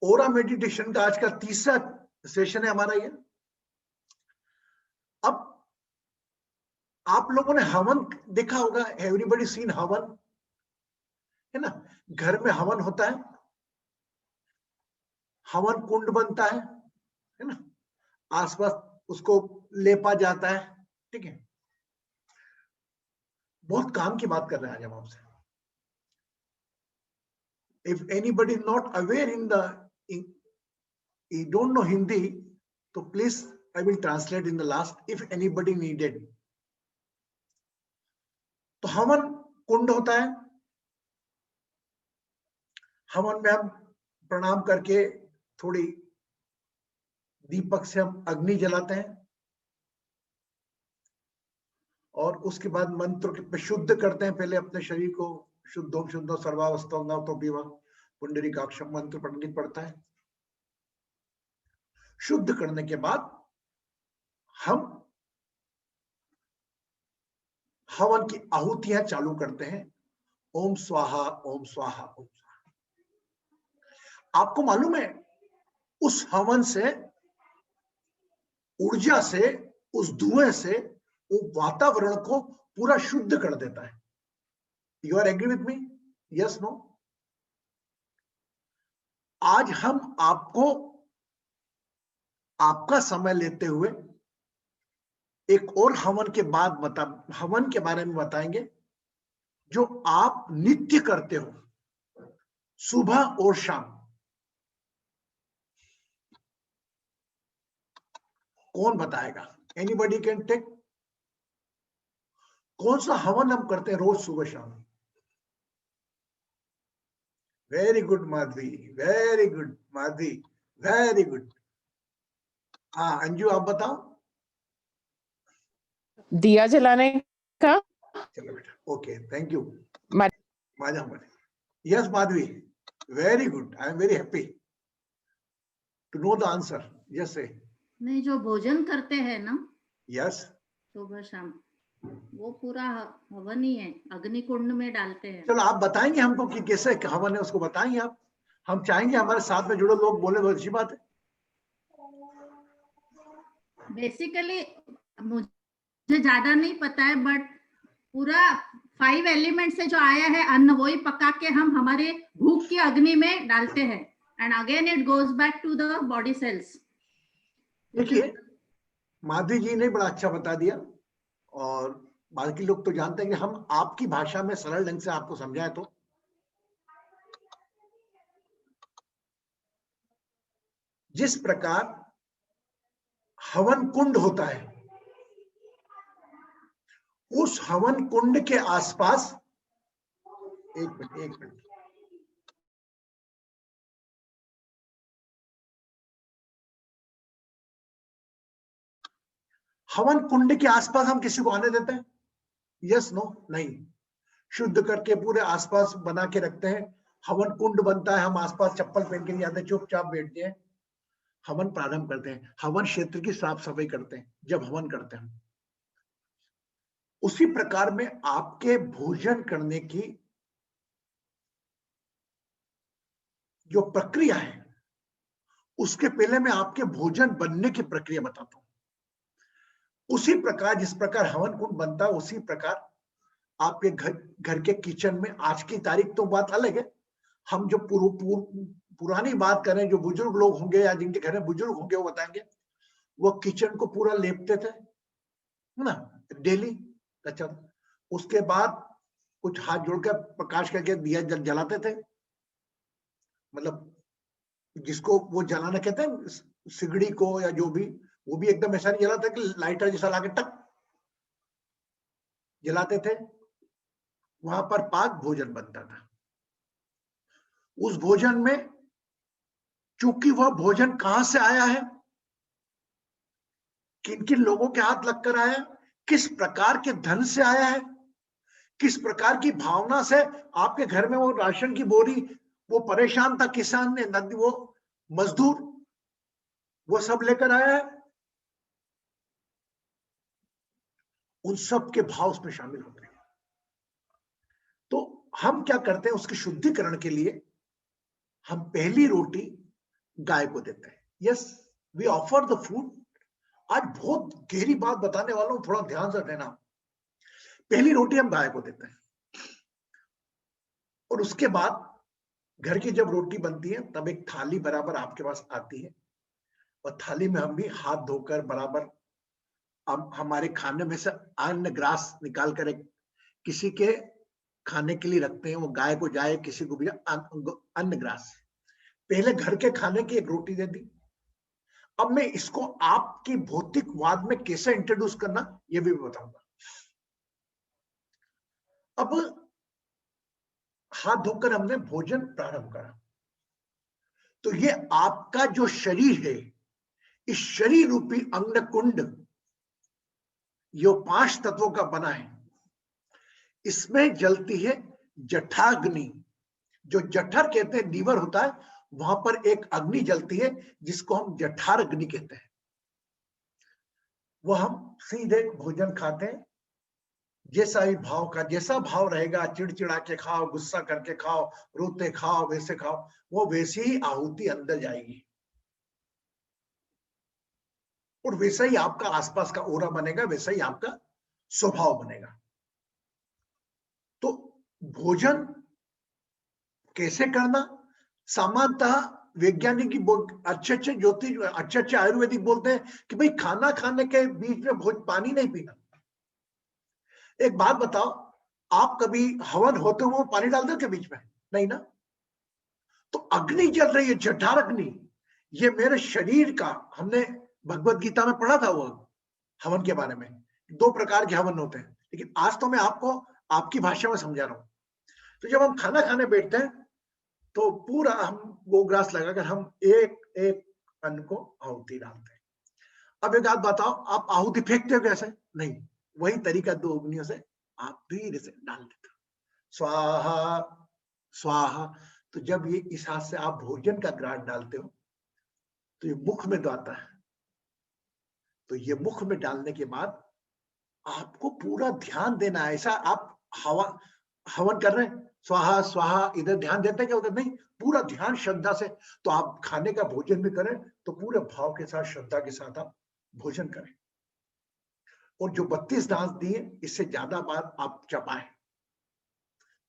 ओरा meditation का आज का तीसरा सेशन है हमारा ये। अब आप लोगों ने हवन देखा होगा, एवरीबॉडी सीन हवन, है ना। घर में हवन होता है, हवन कुंड बनता है ना, आसपास उसको लेपा जाता है, ठीक है। बहुत काम की बात कर रहे हैं आज हम आपसे। If anybody is not aware you don't know Hindi, so please I will translate in the last, if anybody needed. तो हवन कुंड होता है, हवन में हम प्रणाम करके थोड़ी दीपक से हम अग्नि जलाते हैं और उसके बाद मंत्र पे शुद्ध करते हैं, पहले अपने शरीर को शुद्धों शुद्धो सर्वावस्था तो विवा पुंडरीकाक्षम मंत्र पंडित पढ़ता है। शुद्ध करने के बाद हम हवन की आहुतियां चालू करते हैं, ओम स्वाहा ओम स्वाहा ओम स्वाहा। आपको मालूम है उस हवन से, ऊर्जा से, उस धुएं से वो वातावरण को पूरा शुद्ध कर देता है। You are agree with me? Yes no? आज हम आपको आपका समय लेते हुए एक और हवन के बाद हवन के बारे में बताएंगे जो आप नित्य करते हो, सुबह और शाम। कौन बताएगा? Anybody can take? कौन सा हवन हम करते हैं रोज सुबह शाम? Very good Madhavi, very good Madhavi, very good. हाँ अंजू आप बताओ। दिया जलाने का। चलो बेटा, okay, thank you. Yes Madhavi, very good, I am very happy to know the answer. Yes से नहीं, जो भोजन करते हैं ना, यस, सुबह शाम, वो पूरा हवन ही है, अग्नि कुंड में डालते हैं। चलो आप बताएंगे हमको कि कैसे हवन है, उसको बताएंगे आप। हम चाहेंगे हमारे साथ में जुड़े लोग बोले, बहुत अच्छी बात है। बेसिकली मुझे ज्यादा नहीं पता है, बट पूरा 5 एलिमेंट से जो आया है अन्न, वही पका के हम हमारे भूख की अग्नि में डालते हैं, and again it goes back to the body cells. देखिए माधवी जी ने बड़ा अच्छा बता दिया, और बाकी लोग तो जानते हैं कि हम आपकी भाषा में सरल ढंग से आपको समझाएं तो जिस प्रकार हवन कुंड होता है, उस हवन कुंड के आसपास, एक मिनट, हवन कुंड के आसपास हम किसी को आने देते हैं? Yes no? नहीं। शुद्ध करके पूरे आसपास बना के रखते हैं, हवन कुंड बनता है, हम आसपास चप्पल पहन के नहीं जाते, चुपचाप बैठते हैं, हवन प्रारंभ करते हैं, हवन क्षेत्र की साफ सफाई करते हैं जब हवन करते हैं। उसी प्रकार में आपके भोजन करने की जो प्रक्रिया है, उसके पहले मैं आपके भोजन बनने की प्रक्रिया बताता हूं। उसी प्रकार जिस प्रकार हवन कुंड बनता है, उसी प्रकार आपके घर के किचन में, आज की तारीख तो बात अलग है, हम जो पुरानी बात करें, जो बुजुर्ग लोग होंगे या जिनके घर में बुजुर्ग होंगे वो बताएंगे, वो किचन को पूरा लेपते थे, है ना, डेली। अच्छा, उसके बाद कुछ हाथ जोड़कर प्रकाश करके दिया जलाते थे, मतलब जिसको वो जलाना कहते हैं, सिगड़ी को या जो भी, वो भी एकदम ऐसा नहीं जलाता कि लाइटर जैसा लाके टक जलाते थे। वहां पर पाक भोजन बनता था। उस भोजन में चूंकि वह भोजन कहां से आया है, किन किन लोगों के हाथ लगकर आया, किस प्रकार के धन से आया है, किस प्रकार की भावना से आपके घर में वो राशन की बोरी, वो परेशान था किसान ने, नदी, वो मजदूर, वो सब लेकर आया है, उन सब के भाव उसमें शामिल होते हैं। तो हम क्या करते हैं, उसके शुद्धिकरण के लिए हम पहली रोटी गाय को देते हैं। Yes, we offer the food. आज बहुत गहरी बात बताने वाला हूं, थोड़ा ध्यान से रहना। पहली रोटी हम गाय को देते हैं और उसके बाद घर की जब रोटी बनती है तब एक थाली बराबर आपके पास आती है और थाली में हम भी हाथ धोकर बराबर हम हमारे खाने में से अन्न ग्रास निकाल कर एक किसी के खाने के लिए रखते हैं, वो गाय को जाए किसी को भी अन्न ग्रास। पहले घर के खाने की एक रोटी दे दी। अब मैं इसको आपकी भौतिकवाद में कैसे इंट्रोड्यूस करना ये भी बताऊंगा। अब हाथ धोकर हमने भोजन प्रारंभ करा, तो ये आपका जो शरीर है, इस शरीर रूपी अग्निकुंड जो 5 तत्वों का बना है, इसमें जलती है जठाग्नि। जो जठर कहते हैं लीवर होता है, वहां पर एक अग्नि जलती है जिसको हम जठार अग्नि कहते हैं। वह हम सीधे भोजन खाते हैं, जैसा ही भाव का जैसा भाव रहेगा, चिड़चिड़ा के खाओ, गुस्सा करके खाओ, रोते खाओ, वैसे खाओ, वो वैसी ही आहुति अंदर जाएगी और वैसा ही आपका आसपास का ओरा बनेगा, वैसा ही आपका स्वभाव बनेगा। तो भोजन कैसे करना, सामान्यतः वैज्ञानिक अच्छे अच्छे ज्योतिष, अच्छे अच्छे आयुर्वेदिक बोलते हैं कि भाई खाना खाने के बीच में पानी नहीं पीना। एक बात बताओ, आप कभी हवन होते हुए पानी डालते हो क्या बीच में? नहीं ना। तो अग्नि जल रही है, जठार अग्नि, ये मेरे शरीर का, हमने भगवत गीता में पढ़ा था वो हवन के बारे में। 2 प्रकार के हवन होते हैं, लेकिन आज तो मैं आपको आपकी भाषा में समझा रहा हूं। तो जब हम खाना खाने बैठते हैं तो पूरा हम गोग्रास लगाकर हम एक एक अन्न को आहुति डालते हैं। अब एक बात बताओ, आप आहुति फेंकते हो कैसे? नहीं, वही तरीका 2 उंगलियों से आप धीरे से डाल देते हो, स्वाहा स्वाहा। तो जब ये इस हाथ से आप भोजन का ग्रास डालते हो तो ये मुख में जाता है। तो ये मुख में डालने के बाद आपको पूरा ध्यान देना है। ऐसा आप हवन कर रहे हैं, स्वाहा स्वाहा, इधर ध्यान देते हैं क्या? उधर नहीं, पूरा ध्यान श्रद्धा से। तो आप खाने का भोजन भी करें तो पूरे भाव के साथ, श्रद्धा के साथ आप भोजन करें। और जो 32 दांत दिए, इससे ज्यादा बार आप चबाएं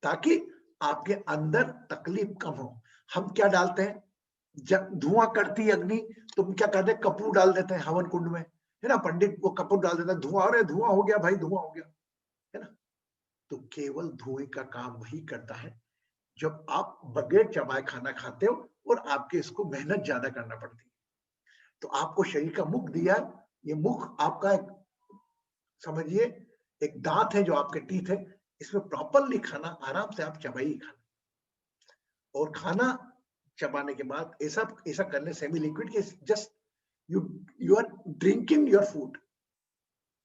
ताकि आपके अंदर तकलीफ कम हो। हम क्या डालते हैं, जब धुआं करती है अग्नि तो हम क्या करते हैं, कपूर डाल देते हैं हवन कुंड में, है ना। पंडित वो कपूर डाल देता है, धुआं, अरे धुआं हो गया भाई, धुआं हो गया, है ना। तो केवल धुएं का काम वही करता है जब आप बगैर चबाए खाना खाते हो और आपके इसको मेहनत ज्यादा करना पड़ती है। तो आपको शरीर का मुख दिया, ये मुख आपका एक, समझिए, एक दांत है जो आपके टीथ है, इसमें प्रॉपरली खाना आराम से आप चबाइए खाना। और खाना चबाने के बाद ऐसा ऐसा करने सेमी लिक्विड के just you are drinking your food,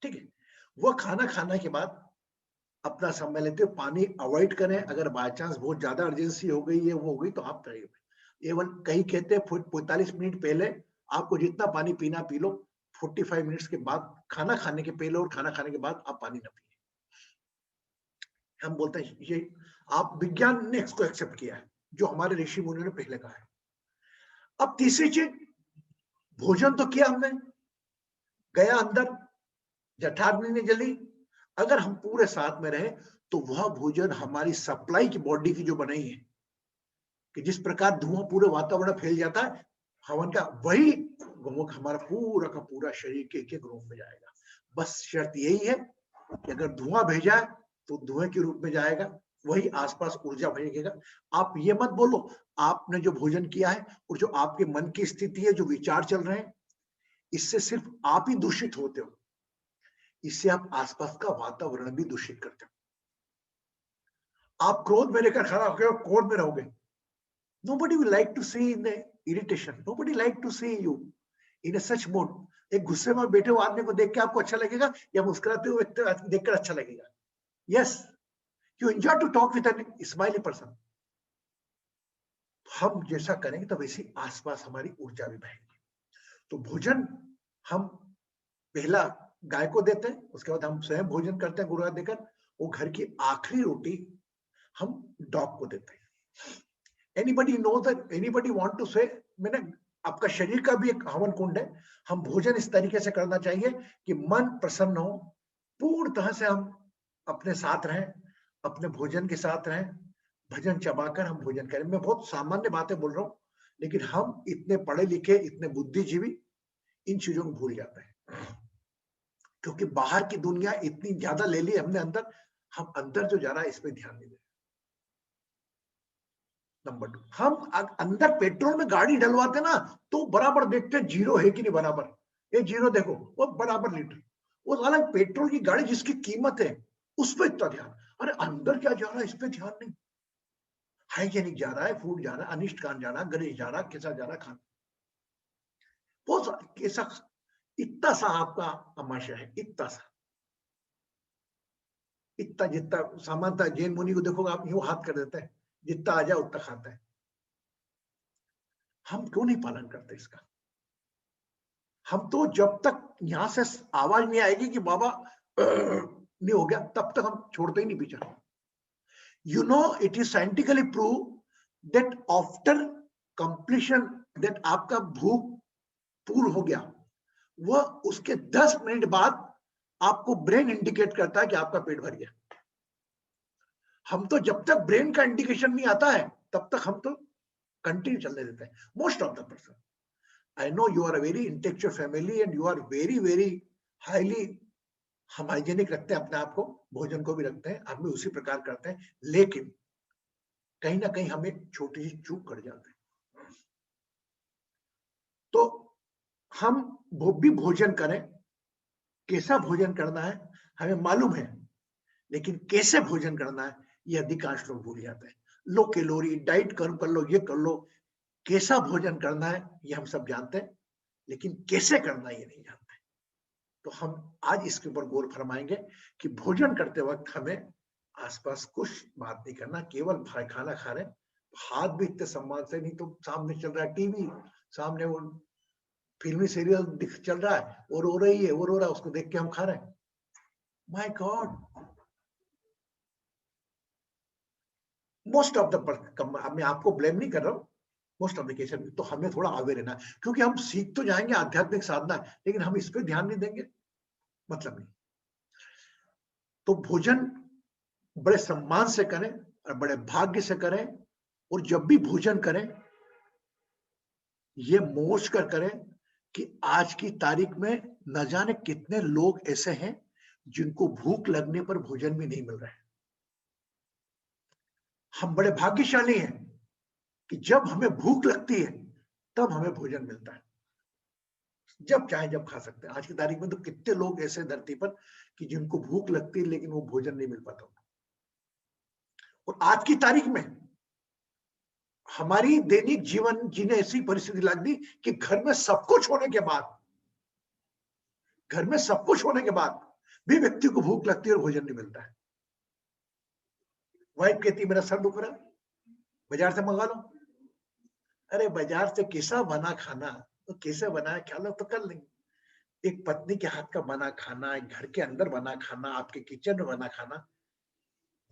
ठीक है। वो खाना खाने के बाद अपना समय लेते हो, पानी अवॉइड करें। अगर बाय चांस बहुत ज्यादा अर्जेंसी हो गई है, वो हो गई, तो आप करिए। एवन कहीं कहते हैं 45 मिनट पहले आपको जितना पानी पीना पी लो, 45 मिनट्स के बाद, खाना खाने के पहले और खाना खाने के बाद आप पानी ना पिए। हम बोलते हैं ये, आप विज्ञान ने इसको एक्सेप्ट किया है, जो हमारे ऋषि मुनियों ने पहले कहा है। अब तीसरी चीज, भोजन तो किया हमने, गया अंदर, जठाग्नि ने जली। अगर हम पूरे साथ में रहे तो वह भोजन हमारी सप्लाई की बॉडी की जो बनाई है, कि जिस प्रकार धुआं पूरे वातावरण फैल जाता है हवन का, वही गोमुख हमारा पूरा का पूरा शरीर के एक रूप में जाएगा। बस शर्त यही है कि अगर धुआं भेजा है तो धुएं के रूप में जाएगा, वही आसपास ऊर्जा भेजेगा। आप ये मत बोलो आपने जो भोजन किया है और जो आपके मन की स्थिति है, जो विचार चल रहे हैं, इससे सिर्फ आप ही दूषित होते हो, इससे आप आसपास का वातावरण भी दूषित करते हो। आप क्रोध में लेकर खड़ा हो गए और क्रोध में रहोगे, nobody will like to see in the irritation, nobody like to see you in a such mood। एक गुस्से में बैठे हुए आदमी को देख के आपको अच्छा लगेगा या मुस्कुराते हुए व्यक्ति देखकर अच्छा लगेगा? Yes, you enjoy to talk with a smiley person। हम जैसा करेंगे तो वैसी आसपास हमारी ऊर्जा भी बहेगी। तो भोजन हम पहला गाय को देते हैं, उसके बाद हम स्वयं भोजन करते हैं गुरुवार देकर, वो घर की आखिरी रोटी हम डॉग को देते हैं। Anybody know that? Anybody want to say? मैंने आपका शरीर का भी एक हवन कुंड है। हम भोजन इस तरीके से करना चाहिए कि मन प्रसन्न हो, पूर्ण तरह से हम अपने साथ रहें, अपने भोजन के साथ रहें, भजन चबाकर हम भोजन करें। मैं बहुत सामान्य बातें बोल रहा हूँ, लेकिन हम इतने पढ़े लिखे, इतने बुद्धिजीवी इन चीजों को भूल जाते हैं, क्योंकि बाहर की दुनिया इतनी ज्यादा ले ली हमने अंदर, हम अंदर जो जा रहा है इस पे ध्यान नहीं दे। नंबर 2, हम अंदर पेट्रोल में गाड़ी डलवाते ना तो बराबर देखते हैं जीरो है कि नहीं बराबर, ये जीरो देखो वो बराबर लीटर, वो साला पेट्रोल की गाड़ी जिसकी कीमत है उस पर इतना ध्यान, अरे अंदर क्या जा रहा है इस पे ध्यान नहीं। हाइजेनिक जा रहा है, फूड जा रहा है, अनिष्ट कान जा रहा है, गणेश जा रहा है, कैसा जा रहा है खाना, बहुत कैसा, इतना सा आपका तमाशा है, इतना सा, इतना जितना सामान्यतः जैन मुनि को देखोगे आप यूं हाथ कर देते हैं, जितना आ जाए उतना खाता है। हम क्यों नहीं पालन करते इसका? हम तो जब तक यहां से आवाज नहीं आएगी कि बाबा नहीं हो गया, तब तक हम छोड़ते ही नहीं पीछा। You know, it is scientifically proved that after completion, that आपका भूख पूर्ण हो गया, वह उसके 10 मिनट बाद आपको ब्रेन इंडिकेट करता है कि आपका पेट भर गया। हम तो जब तक ब्रेन का इंडिकेशन नहीं आता है तब तक हम तो कंटिन्यू चलने देते हैं। Most of the person, I know you are a very intellectual family and you are very very highly, हम हाइजेनिक रखते हैं अपने आप को, भोजन को भी रखते हैं, हम भी उसी प्रकार करते हैं, लेकिन कहीं ना कहीं हम एक छोटी सी चूक कर जाते हैं। तो हम वो भी भोजन करें, कैसा भोजन करना है हमें मालूम है, लेकिन कैसे भोजन करना है ये अधिकांश लोग भूल जाते हैं। लो कैलोरी डाइट कर लो, ये कर लो, कैसा भोजन करना है ये हम सब जानते हैं, लेकिन कैसे करना है ये नहीं जानते। तो हम आज इसके ऊपर गौर फरमाएंगे कि भोजन करते वक्त हमें आसपास कुछ बात नहीं करना, केवल खाना खा रहे, हाथ भी इतने सम्मान से नहीं, तो सामने चल रहा है टीवी, सामने वो फिल्मी सीरियल चल रहा है, वो रो रही है, वो रो रहा है, उसको देख के हम खा रहे हैं। My God, most of the, मैं आपको ब्लेम नहीं कर रहा हूँ, मोस्ट ऑफ द केसेस में तो हमें थोड़ा अवेयर रहना, क्योंकि हम सीख तो जाएंगे आध्यात्मिक साधना, लेकिन हम इस पर ध्यान नहीं देंगे, मतलब नहीं। तो भोजन बड़े सम्मान से करें और बड़े भाग्य से करें, और जब भी भोजन करें ये मोच कर करें कि आज की तारीख में न जाने कितने लोग ऐसे हैं जिनको भूख लगने पर भोजन भी नहीं मिल रहा है। हम बड़े भाग्यशाली हैं कि जब हमें भूख लगती है तब हमें भोजन मिलता है, जब चाहे जब खा सकते हैं। आज की तारीख में तो कितने लोग ऐसे धरती पर कि जिनको भूख लगती है लेकिन वो भोजन नहीं मिल पाता। और आज की तारीख में हमारी दैनिक जीवन जीने ऐसी परिस्थिति लग दी कि घर में सब कुछ होने के बाद, घर में सब कुछ होने के बाद भी व्यक्ति को भूख लगती है और भोजन नहीं मिलता है। वाइफ कहती है मेरा सर दुख रहा, बाजार से मंगा लो। अरे बाजार से कैसा बना खाना, तो कैसे बनाया खा लो तो कर लेंगे। एक पत्नी के हाथ का बना खाना, एक घर के अंदर बना खाना, आपके किचन में बना खाना,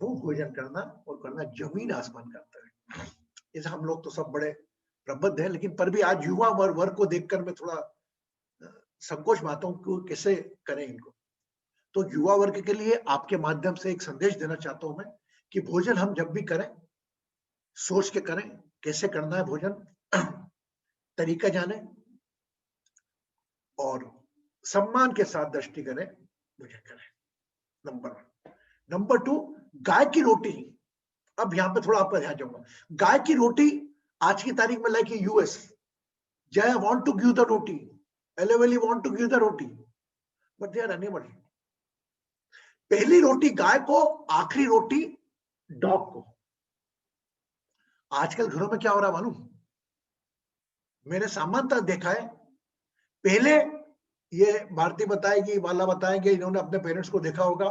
वो भोजन करना और करना जमीन आसमान का अंतर है। इस हम लोग तो सब बड़े प्रबुद्ध हैं, लेकिन पर भी आज युवा वर्ग को देखकर मैं थोड़ा संकोच पाता हूँ कि कैसे करें इनको। तो युवा वर्ग के लिए आपके माध्यम से एक संदेश देना चाहता हूं मैं कि भोजन हम जब भी करें सोच के करें, कैसे करना है भोजन, तरीका जाने और सम्मान के साथ दृष्टि करें, भोजन करें। नंबर 1। नंबर 2, गाय की रोटी। अब यहां पे थोड़ा आपका ध्यान जाऊंगा। गाय की रोटी आज की तारीख में like US, they want to give the roti, एलेवेली want to give the roti, but they are unable. पहली रोटी गाय को, आखिरी रोटी डॉग को। आजकल घरों में क्या हो रहा है मालूम? मैंने सामान्यतः देखा है, पहले ये भारती बताएगी, वाला बताएंगे, इन्होंने अपने पेरेंट्स को देखा होगा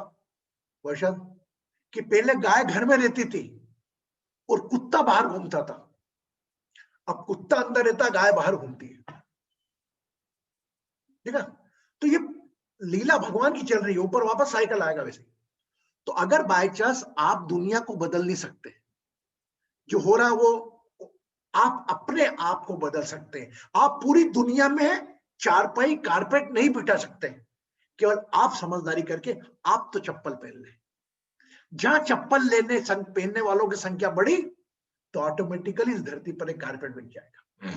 वर्षन, कि पहले गाय घर में रहती थी और कुत्ता बाहर घूमता था। अब कुत्ता अंदर रहता, गाय बाहर घूमती है, ठीक है? तो ये लीला भगवान की चल रही है, ऊपर वापस साइकिल आएगा वैसे। तो अगर बाय चांस आप दुनिया को बदल नहीं सकते, जो हो रहा है वो आप अपने आप को बदल सकते हैं। आप पूरी दुनिया में चारपाई कारपेट नहीं बिठा सकते, केवल आप समझदारी करके आप तो चप्पल पहन लें। जहां चप्पल पहनने वालों की संख्या बढ़ी तो ऑटोमेटिकली इस धरती पर एक कारपेट बन जाएगा।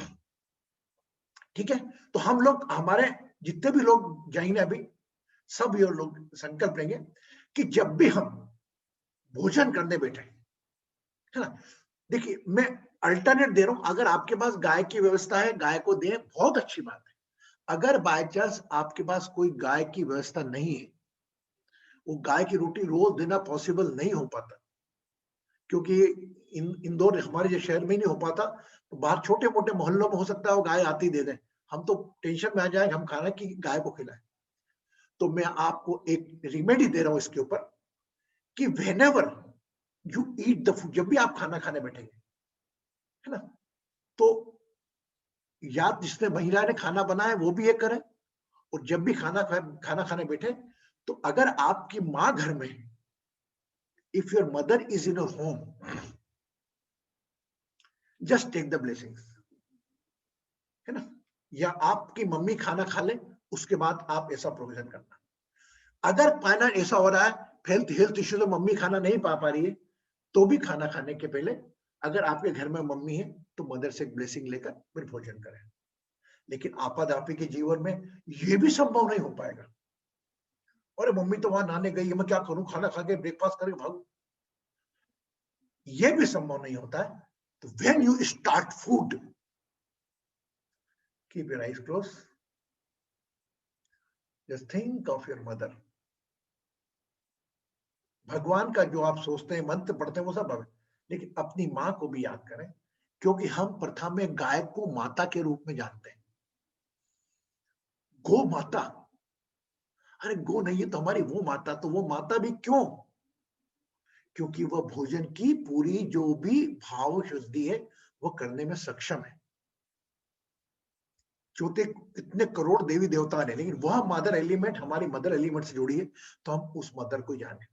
ठीक है, तो हम लोग, हमारे जितने भी लोग जाएंगे अभी, सब ये लोग संकल्प लेंगे कि जब भी हम भोजन करने बैठे, है ना, देखिए मैं अल्टरनेट दे रहा हूं। अगर आपके पास गाय की व्यवस्था है, गाय को दें, बहुत अच्छी बात है। अगर बाय चांस आपके पास कोई गाय की व्यवस्था नहीं है, वो गाय की रोटी रोज देना पॉसिबल नहीं हो पाता, क्योंकि इंदौर हमारे जो शहर में नहीं हो पाता, तो बाहर छोटे मोटे मोहल्लों में हो सकता है वो गाय आती दे दें। हम तो टेंशन में आ जाए हम खाना की गाय को खिलाएं। तो मैं आपको एक रेमेडी दे रहा हूं इसके ऊपर कि whenever you eat the food, जब भी आप खाना खाने बैठेंगे, है ना, तो या जिसने महिला ने खाना बनाया वो भी ये करे, और जब भी खाना खाने बैठे, तो अगर आपकी मां घर में, if your mother is in your home, just take the blessings, है ना, या आपकी मम्मी खाना खा ले, उसके बाद आप ऐसा प्रोविजन करना। अगर फाइनल ऐसा हो रहा है, हेल्थ इश्यू, तो मम्मी खाना नहीं पा रही है, तो भी खाना खाने के पहले अगर आपके घर में मम्मी है तो मदर से ब्लेसिंग लेकर फिर भोजन करें। लेकिन आपाधापी के जीवन में यह भी संभव नहीं हो पाएगा। अरे मम्मी तो वहां नहाने गई है, मैं क्या करूं, खाना खा के ब्रेकफास्ट करके भागूं, यह भी संभव नहीं होता है। तो when you start food, keep your eyes close, just think of your mother. भगवान का जो आप सोचते हैं, मंत्र पढ़ते हैं, वो सब है, लेकिन अपनी मां को भी याद करें, क्योंकि हम प्रथा में गाय को माता के रूप में जानते हैं। गो माता, अरे गो नहीं है तो हमारी वो माता, तो वो माता भी क्यों? क्योंकि वह भोजन की पूरी जो भी भाव शुद्धि है वो करने में सक्षम है। चौथे इतने करोड़ देवी देवता ने, लेकिन वह मदर एलिमेंट हमारी मदर एलिमेंट से जुड़ी है, तो हम उस मदर को जाने।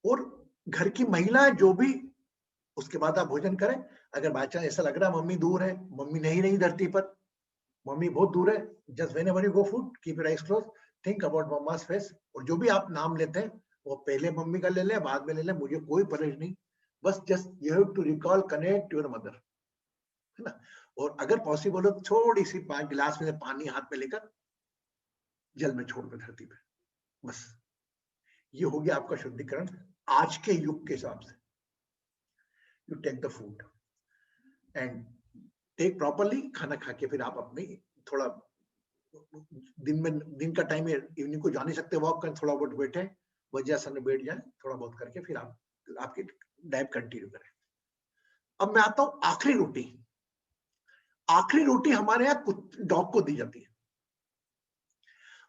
और घर की महिला जो भी, उसके बाद आप भोजन करें। अगर बाय चांस ऐसा लग रहा है मम्मी दूर है, मम्मी नहीं रही धरती पर, मम्मी बहुत दूर है, just whenever you go food, keep your eyes close, think about mama's face. और जो भी आप नाम लेते हैं वो पहले मम्मी का ले लें, बाद में ले लें, मुझे कोई परहेज नहीं, बस just you have to recall, connect your mother, है ना। और अगर पॉसिबल हो थोड़ी सी गिलास में पानी हाथ में लेकर जल में छोड़ दे धरती पे, बस ये हो गया आपका शुद्धिकरण आज के युग के हिसाब से। You take the food and take properly, खाना खा के फिर आप अपनी थोड़ा दिन का टाइम है, इवनिंग को जा नहीं सकते, वॉक करें, थोड़ा बहुत बैठे, वज्रासन में बैठ जाए, थोड़ा बहुत करके फिर आप आपकी डाइट कंटिन्यू करें। अब मैं आता हूं आखिरी रोटी। आखिरी रोटी हमारे यहाँ डॉग को दी जाती है।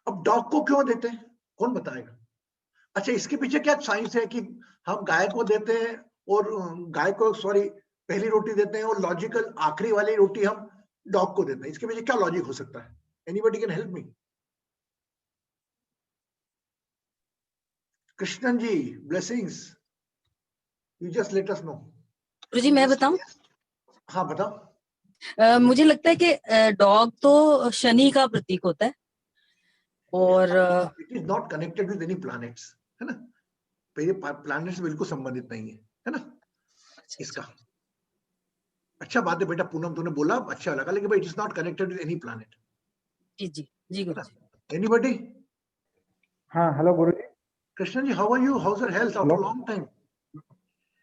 अब डॉग को क्यों देते हैं, कौन बताएगा? अच्छा, इसके पीछे क्या साइंस है कि हम गाय को देते हैं और गाय को पहली रोटी देते हैं और लॉजिकल आखिरी वाली रोटी हम डॉग को देते हैं, इसके पीछे क्या लॉजिक हो सकता है? Anybody can help me? Krishnan ji, blessings, you just let us know. Guruji मैं बताऊं? हाँ बताओ। मुझे लगता है कि डॉग तो शनि का प्रतीक होता है और it is not connected with any planets, है ना, पहले प्लैनेट से बिल्कुल संबंधित नहीं है ना इसका। अच्छा बात है बेटा पूनम, तूने बोला अच्छा लगा, लेकिन भाई it is not connected with any planet. जी जी जी गुरुजी। एनीबॉडी? हाँ hello Guruji. Krishna ji, how are you? How is your health after long time?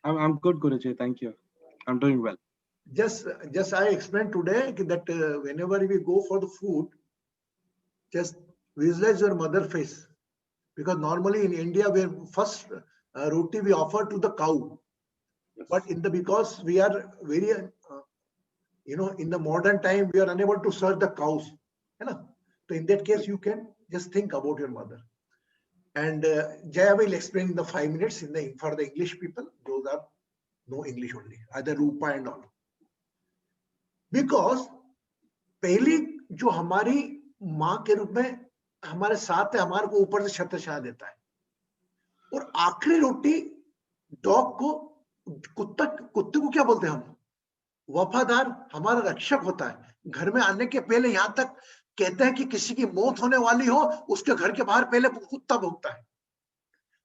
I'm good Guruji, thank you. I'm doing well. Just I explained today that whenever we go for the food, just visualize your mother face, because normally in India we first roti we offer to the cow, but because we are very in the modern time we are unable to serve the cows, है ना, so in that case you can just think about your mother. And Jaya will explain in the 5 minutes for the English people, those are no English only, either Rupa and all. Because पहली जो हमारी माँ के रूप में हमारे साथ है, हमारे को ऊपर से छत्रछाया देता है, और आखिरी रोटी डॉग को, कुत्ते को क्या बोलते हैं हम? वफादार हमारा रक्षक होता है। घर में आने के पहले यहाँ तक कहते हैं कि किसी की मौत होने वाली हो, उसके घर के बाहर पहले कुत्ता भौंकता है।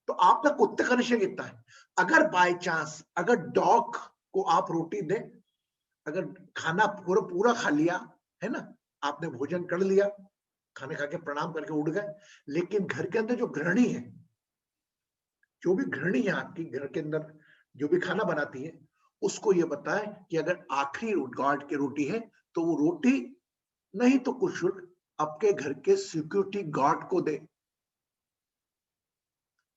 तो आप तक कुत्ते का निश्चय कितना है। अगर बाय चांस अगर डॉग को आप रोटी दें, अगर खाना पूरा पूरा खा लिया है ना, आपने भोजन कर लिया, खाने खा के प्रणाम करके उड़ गए, लेकिन घर के अंदर जो गृहिणी है, जो भी गृहिणी है आपकी घर के अंदर जो भी खाना बनाती है, उसको ये बताएं कि अगर आखिरी गार्ड की रोटी है तो वो रोटी नहीं तो कुछ शुल्क आपके घर के सिक्योरिटी गार्ड को दे,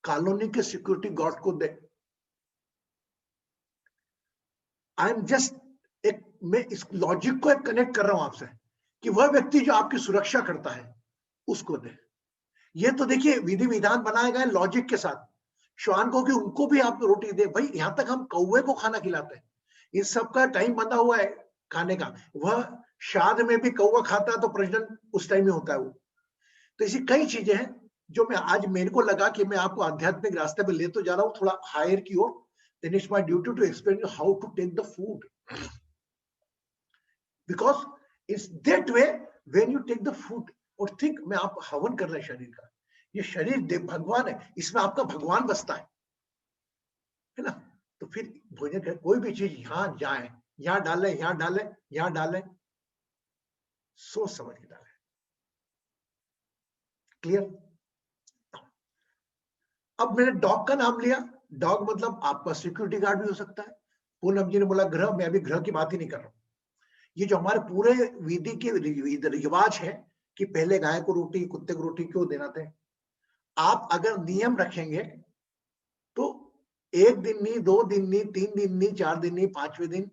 कॉलोनी के सिक्योरिटी गार्ड को दे। आई एम जस्ट मैं इस लॉजिक को कनेक्ट कर रहा हूं आपसे कि वह व्यक्ति जो आपकी सुरक्षा करता है उसको दे। ये तो देखिए विधि विधान बनाए गए लॉजिक के साथ, श्वान को कि उनको भी आप रोटी दे। भाई यहां तक हम कौवे को खाना खिलाते हैं, इन सबका टाइम बंधा हुआ है खाने का। वह शाद में भी कौवा खाता है तो प्रेसिडेंट उस टाइम में होता है वो। तो ऐसी कई चीजें हैं जो मैं आज मेरे को लगा कि मैं आपको आध्यात्मिक रास्ते पे ले तो जा रहा हूँ थोड़ा हायर की ओर। then it's my duty to explain you how to take the food, because it's that way when you take the food और think मैं आप हवन कर रहे हैं शरीर का, ये शरीर भगवान है, इसमें आपका भगवान बसता है ना। तो फिर भोजन कर कोई भी चीज यहाँ जाए, यहाँ डाले, यहाँ डाले, यहाँ डाले, सोच समझ के डाले। क्लियर? अब मैंने डॉग का नाम लिया, डॉग मतलब आपका सिक्योरिटी गार्ड भी हो सकता है। पूनम जी ने बोला ग्रह, मैं अभी ग्रह की बात ही नहीं कर रहा हूं। ये जो हमारे पूरे विधि के रिवाज है कि पहले गाय को रोटी, कुत्ते को रोटी क्यों देना थे, आप अगर नियम रखेंगे तो 1 दिन नहीं, 2 दिन नहीं, 3 दिन नहीं, 4 दिन नहीं, 5वें दिन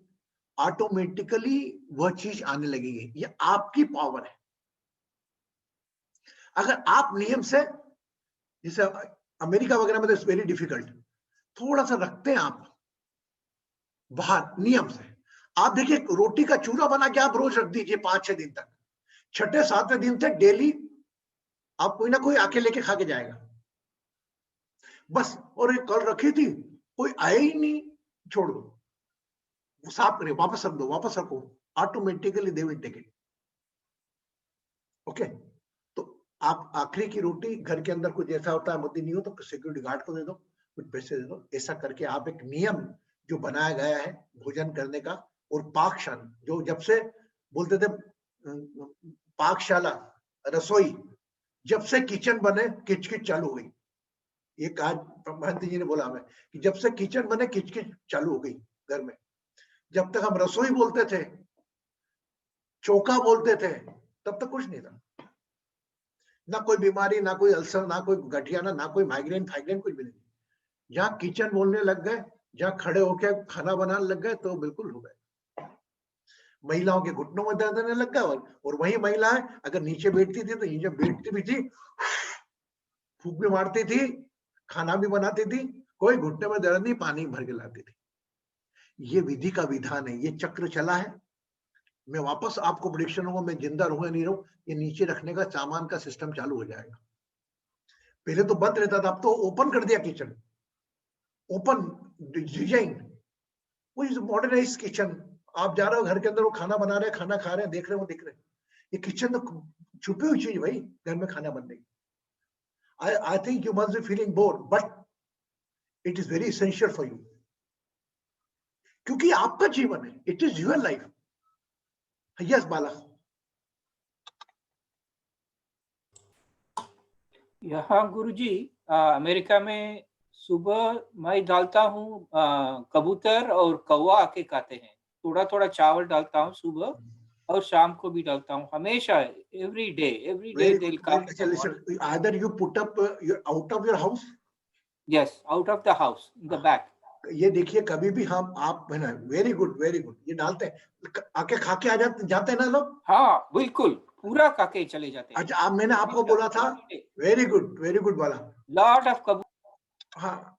ऑटोमेटिकली वह चीज आने लगेगी। ये आपकी पावर है। अगर आप नियम से, जैसे अमेरिका वगैरह में तो इट्स वेरी डिफिकल्ट, थोड़ा सा रखते हैं आप बाहर नियम से। आप देखिए रोटी का चूरा बना के आप रोज रख दीजिए 5-6 दिन तक, 6ठे-7वें दिन तक डेली आप कोई ना कोई आके लेके खा के जाएगा बस। और एक कल रखी थी, कोई आया ही नहीं, छोड़ दो, साफ करिए, वापस रख दो, वापस रखो, automatically they will take it. Okay, तो आप आखिरी की रोटी घर के अंदर कुछ ऐसा होता है मद्दी नहीं हो तो सिक्योरिटी गार्ड को दे दो, कुछ पैसे दे दो। ऐसा करके आप एक नियम जो बनाया गया है भोजन करने का, और पाकशाला जो जब से बोलते थे पाकशाला रसोई, जब से किचन बने किचकिच चालू हो गई। ये आज महंत जी ने बोला हमें कि जब से किचन बने किचकिच चालू हो गई घर में। जब तक हम रसोई बोलते थे, चौका बोलते थे, तब तक कुछ नहीं था, ना कोई बीमारी, ना कोई अल्सर, ना कोई गठिया, ना कोई माइग्रेन फाइग्रेन, कुछ भी नहीं। जहां किचन बोलने लग गए, जहां खड़े होकर खाना बनाने लग गए तो बिल्कुल हो गए। महिलाओं के घुटनों में दर्द होने लग गया, और वही महिलाएं अगर नीचे बैठती थी तो नीचे बैठती भी थी, फूंक भी मारती थी, खाना भी बनाती थी, कोई घुटने में दर्द नहीं, पानी भर के लाती थी। ये विधि का विधान है, ये चक्र चला है। मैं वापस आपको प्रेडिक्शन होगा, मैं जिंदा रहूंगा नहीं रहूं, ये नीचे रखने का सामान का सिस्टम चालू हो जाएगा। पहले तो बंद रहता था, अब तो ओपन कर दिया किचन, ओपन डिजाइन, वो इज मॉडर्नाइज किचन। आप जा रहे हो घर के अंदर, वो खाना बना रहे हैं, खाना खा रहे हैं, देख रहे हो, दिख रहे हैं। ये किचन तो छुपी हुई चीज भाई, घर में खाना बनने की। I think you must be feeling bored, but it is very essential for you, क्योंकि आपका जीवन है, it is your life. Yes, बाला। यहाँ गुरुजी अमेरिका में सुबह मैं डालता हूँ कबूतर और कौवा आके खाते हैं, थोड़ा थोड़ा चावल डालता हूँ सुबह और शाम को भी डालता हूँ, हमेशा every day they'll come. Listen, either you put up you're out of your house, yes, out of the house in the back. ये देखिए कभी भी हम आप है ना, वेरी गुड ये डालते हैं, आके खा के आ जाते हैं ना लोग। हाँ बिल्कुल, पूरा खा के चले जाते हैं। अच्छा, आप मैंने आपको बोला था, very good Bala, lot of कबूतर। हाँ,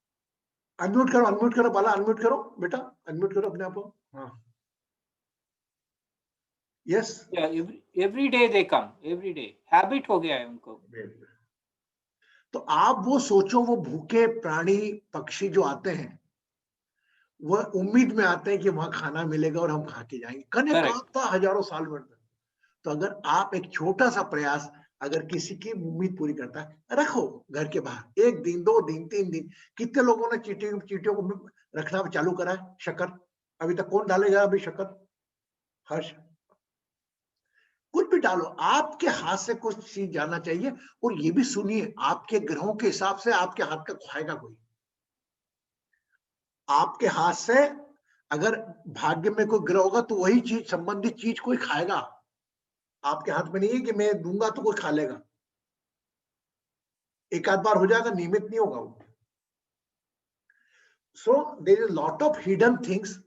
अनम्यूट करो बाला, अनम्यूट करो बेटा, अनम्यूट करो अपने आप को। हाँ, yes, every day they come, every day, habit हो गया है उनको। तो आप वो सोचो, वो भूखे प्राणी पक्षी जो आते हैं, वह उम्मीद में आते हैं कि वहां खाना मिलेगा और हम खा के जाएंगे। कने Correct. कांपता हजारों साल में। तो अगर आप एक छोटा सा प्रयास अगर किसी की उम्मीद पूरी करता है, रखो घर के बाहर 1 दिन 2 दिन 3 दिन। कितने लोगों ने चींटियों को रखना चालू करा है? शक्कर अभी तक कौन डालेगा? अभी शक्कर हर्ष कुछ भी डालो, आपके हाथ से कुछ चीज जाना चाहिए। और ये भी सुनिए, आपके ग्रहों के हिसाब से आपके हाथ का खाएगा कोई। आपके हाथ से अगर भाग्य में कोई ग्रह होगा तो वही चीज संबंधित चीज कोई खाएगा। आपके हाथ में नहीं है कि मैं दूंगा तो कोई खा लेगा। एक आध बार हो जाएगा, नियमित नहीं होगा वो। So there is lot of hidden things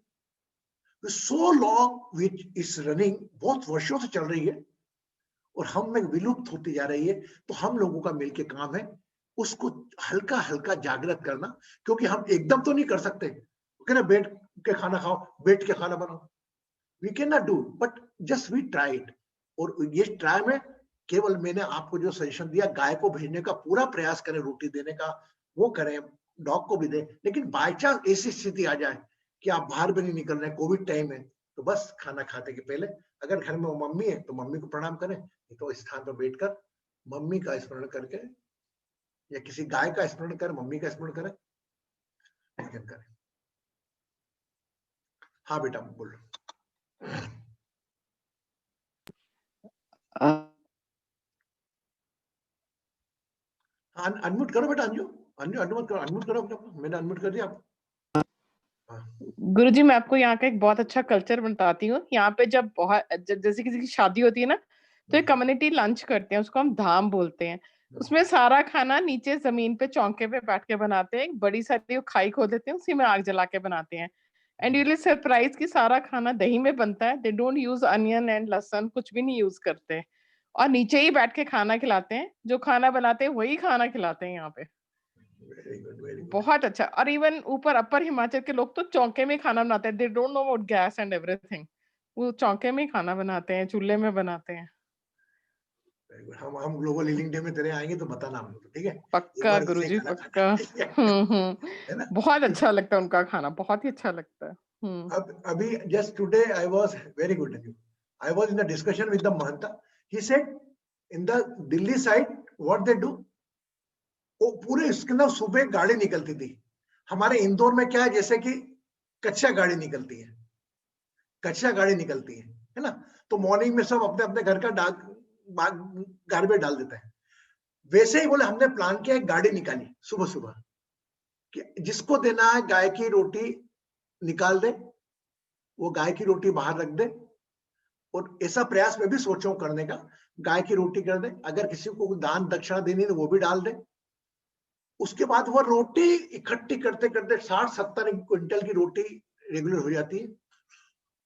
so long which is running, बहुत वर्षों से चल रही है और हम में विलुप्त होती जा रही है। तो हम लोगों का मिलके काम है उसको हल्का हल्का जागृत करना, क्योंकि हम एकदम तो नहीं कर सकते कि बैठ के खाना खाओ, बैठ के खाना बनाओ। We can not do, but just we try it. और ये ट्राई में केवल मैंने आपको जो सजेशन दिया, गाय को भेजने का पूरा प्रयास करें, रोटी देने का वो करें, डॉग को भी दें। लेकिन बाय चांस ऐसी स्थिति आ जाए कि आप बाहर भी नहीं निकल रहे, कोविड टाइम है, तो बस खाना खाते के पहले अगर घर में वो मम्मी है तो मम्मी को प्रणाम करें, नहीं तो स्थान पर बैठकर मम्मी का स्मरण करके या किसी गाय का स्मरण करें, मम्मी का स्मरण करें, भोजन करें। हाँ बेटा बोलो। अनम्यूट करो बेटा, अंजू अनम्यूट करो, अनम्यूट करो अपने को। मैंने अनम्यूट कर दिया आपको। गुरुजी मैं आपको यहाँ का एक बहुत अच्छा कल्चर बताती हूँ। यहाँ पे जब जैसे किसी की शादी होती है ना, तो एक कम्युनिटी लंच करते हैं, उसको हम धाम बोलते हैं। उसमें सारा खाना नीचे जमीन पे चौके पे बैठ के बनाते हैं, एक बड़ी सारी खाई खोद देते हैं, उसी में आग जला के बनाते हैं। एंड यूली सरप्राइज की सारा खाना दही में बनता है। They don't use onion and लहसुन, कुछ भी नहीं यूज करते, और नीचे ही बैठ के खाना खिलाते हैं। जो खाना बनाते हैं वही खाना खिलाते हैं यहाँ पे। Very good, very good. बहुत अच्छा। और इवन ऊपर अपर हिमाचल के लोग तो चौके में खाना बनाते हैं। They don't know about gas and everything, वो चौके में खाना बनाते हैं, चूल्हे में बनाते हैं। हम ग्लोबल हीलिंग डे में तेरे आएंगे तो बताना हम लोग, ठीक है? पक्का गुरुजी पक्का। है ना? बहुत अच्छा लगता है उनका खाना, बहुत ही अच्छा लगता है। अब अभी just today I was very good. I was in a discussion with the Mahanta. He said in the Delhi side what they do, वो पूरे इसके अंदर सुबह गाड़ी निकलती थी। हमारे इंदौर में क्या है, जैसे कि कच्चा गाड़ी निकलती है, कच्चा गाड़ी निकलती है ना? तो मॉर्निंग में सब अपने अपने घर का गार्बेज डाल देते हैं। वैसे ही बोले हमने प्लान किया, एक गाड़ी निकाली सुबह सुबह कि जिसको देना है गाय की रोटी निकाल दे, वो गाय की रोटी बाहर रख दे। और ऐसा प्रयास में भी सोचो करने का, गाय की रोटी कर दे, अगर किसी को दान दक्षिणा देनी है तो वो भी डाल दे। उसके बाद वो रोटी इकट्ठी करते करते 60-70 क्विंटल की रोटी रेगुलर हो जाती है।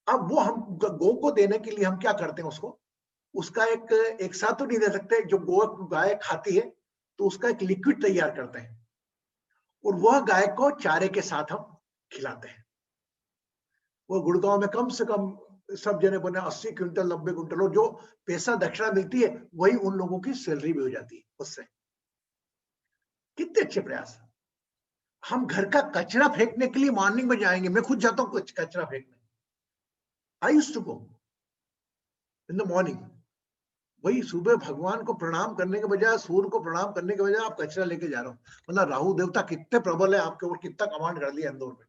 अब वो हम गौ को देने के लिए हम क्या करते हैं, उसका एक साथ तो नहीं दे सकते, जो गाय खाती है तो उसका एक लिक्विड तैयार करते हैं और वह गाय को चारे के साथ हम खिलाते हैं। वो गुड़गांव में कम से कम सब जने बने 80 क्विंटल 90 क्विंटल, और जो पैसा दक्षिणा मिलती है वही उन लोगों की सैलरी भी हो जाती है उससे। कितने अच्छे प्रयास। हम घर का कचरा फेंकने के लिए मॉर्निंग में जाएंगे, मैं खुद जाता हूँ कचरा फेंकने। I used to go in the morning. वही सुबह भगवान को प्रणाम करने के बजाय, सूर्य को प्रणाम करने के बजाय आप कचरा लेके जा रहे हो। मतलब राहु देवता कितने प्रबल है आपके ऊपर, कितना कमांड कर दिया इंदौर में।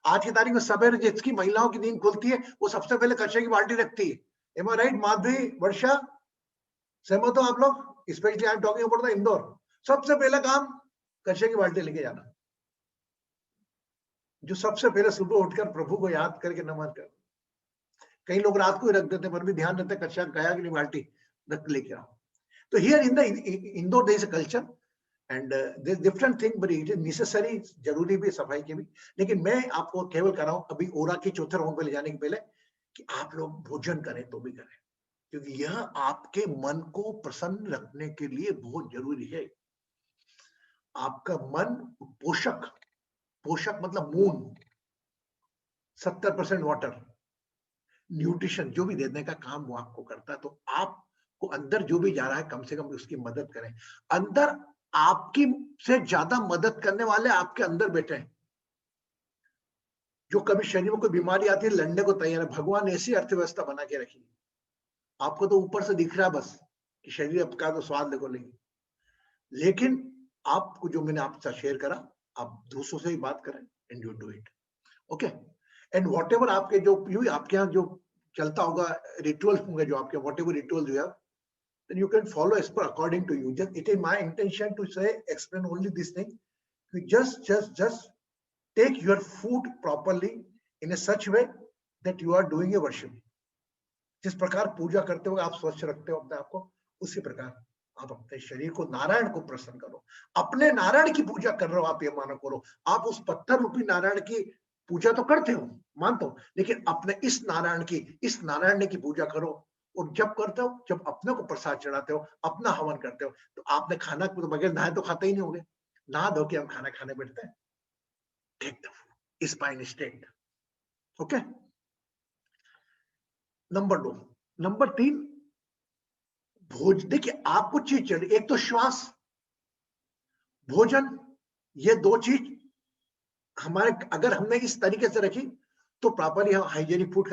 आज की तारीख में सवेरे जिसकी महिलाओं की नींद खुलती है वो सबसे पहले कचरे की बाल्टी रखती है। एम आई राइट माधवी, वर्षा, सहमत हो आप लोग? Specially I am talking about the Indore. सबसे पहला काम कचरे की बाल्टी लेके जाना, जो सबसे पहले सुबह उठकर प्रभु को याद करके नमन कर। कई लोग रात को ही रख देते, पर भी ध्यान रहता है कचरा गया कि नहीं, बाल्टी रख लेके आओ। तो here in the Indore there is a culture and there different thing, but it is necessary, जरूरी भी सफाई की भी। लेकिन मैं आपको केवल कर रहा हूं अभी ओरा की चौथे राउंड पे ले जाने के पहले कि आप लोग भोजन करें तो भी करें, क्योंकि यह आपके मन को प्रसन्न रखने के लिए बहुत जरूरी है। आपका मन पोषक, पोषक मतलब मून, 70% वाटर, न्यूट्रिशन जो भी देने का काम वो आपको करता है। तो आपको अंदर जो भी जा रहा है कम से कम उसकी मदद करें। अंदर आपकी से ज्यादा मदद करने वाले आपके अंदर बैठे हैं। जो कभी शरीर में कोई बीमारी आती है लड़ने को तैयार है। भगवान ऐसी अर्थव्यवस्था बना के रखी, आपको तो ऊपर से दिख रहा है बस कि शरीर आपका तो स्वाद देखो नहीं, लेकिन आपको जो मैंने आपसे शेयर करा, आप दूसरों से ही बात करें and you do it, okay. And what ever आपके जो आपके यहाँ जो चलता होगा रिचुअल्स होंगे, जो आपके what ever rituals you have, then you can follow as per according to you. Just it is my intention to say explain only this thing. You just take your food properly in a such way that you are doing a worship. जिस प्रकार पूजा करते हुए आप स्वच्छ रखते हो अपने आप को, उसी प्रकार आप अपने शरीर को, नारायण को प्रसन्न करो। अपने नारायण की पूजा कर रहे हो आप, ये मानो करो। आप उस पत्थर रूपी नारायण की पूजा तो करते हो, मानता हूं, लेकिन अपने इस नारायण की पूजा करो। और जब करते हो, जब अपने को प्रसाद चढ़ाते हो, अपना हवन करते हो, तो आपने खाना तो बगैर नहाए तो खाते ही नहीं होगे। नहा धो के हम खाना खाने बैठते हैं। Take the food, spine straight, okay. Number 2, number 3, भोज। देखिए आपको चीज चाहिए, एक तो श्वास, भोजन, ये 2 चीज हमारे, अगर हमने इस तरीके से रखी तो प्रॉपरली हम हाइजेनिक फूड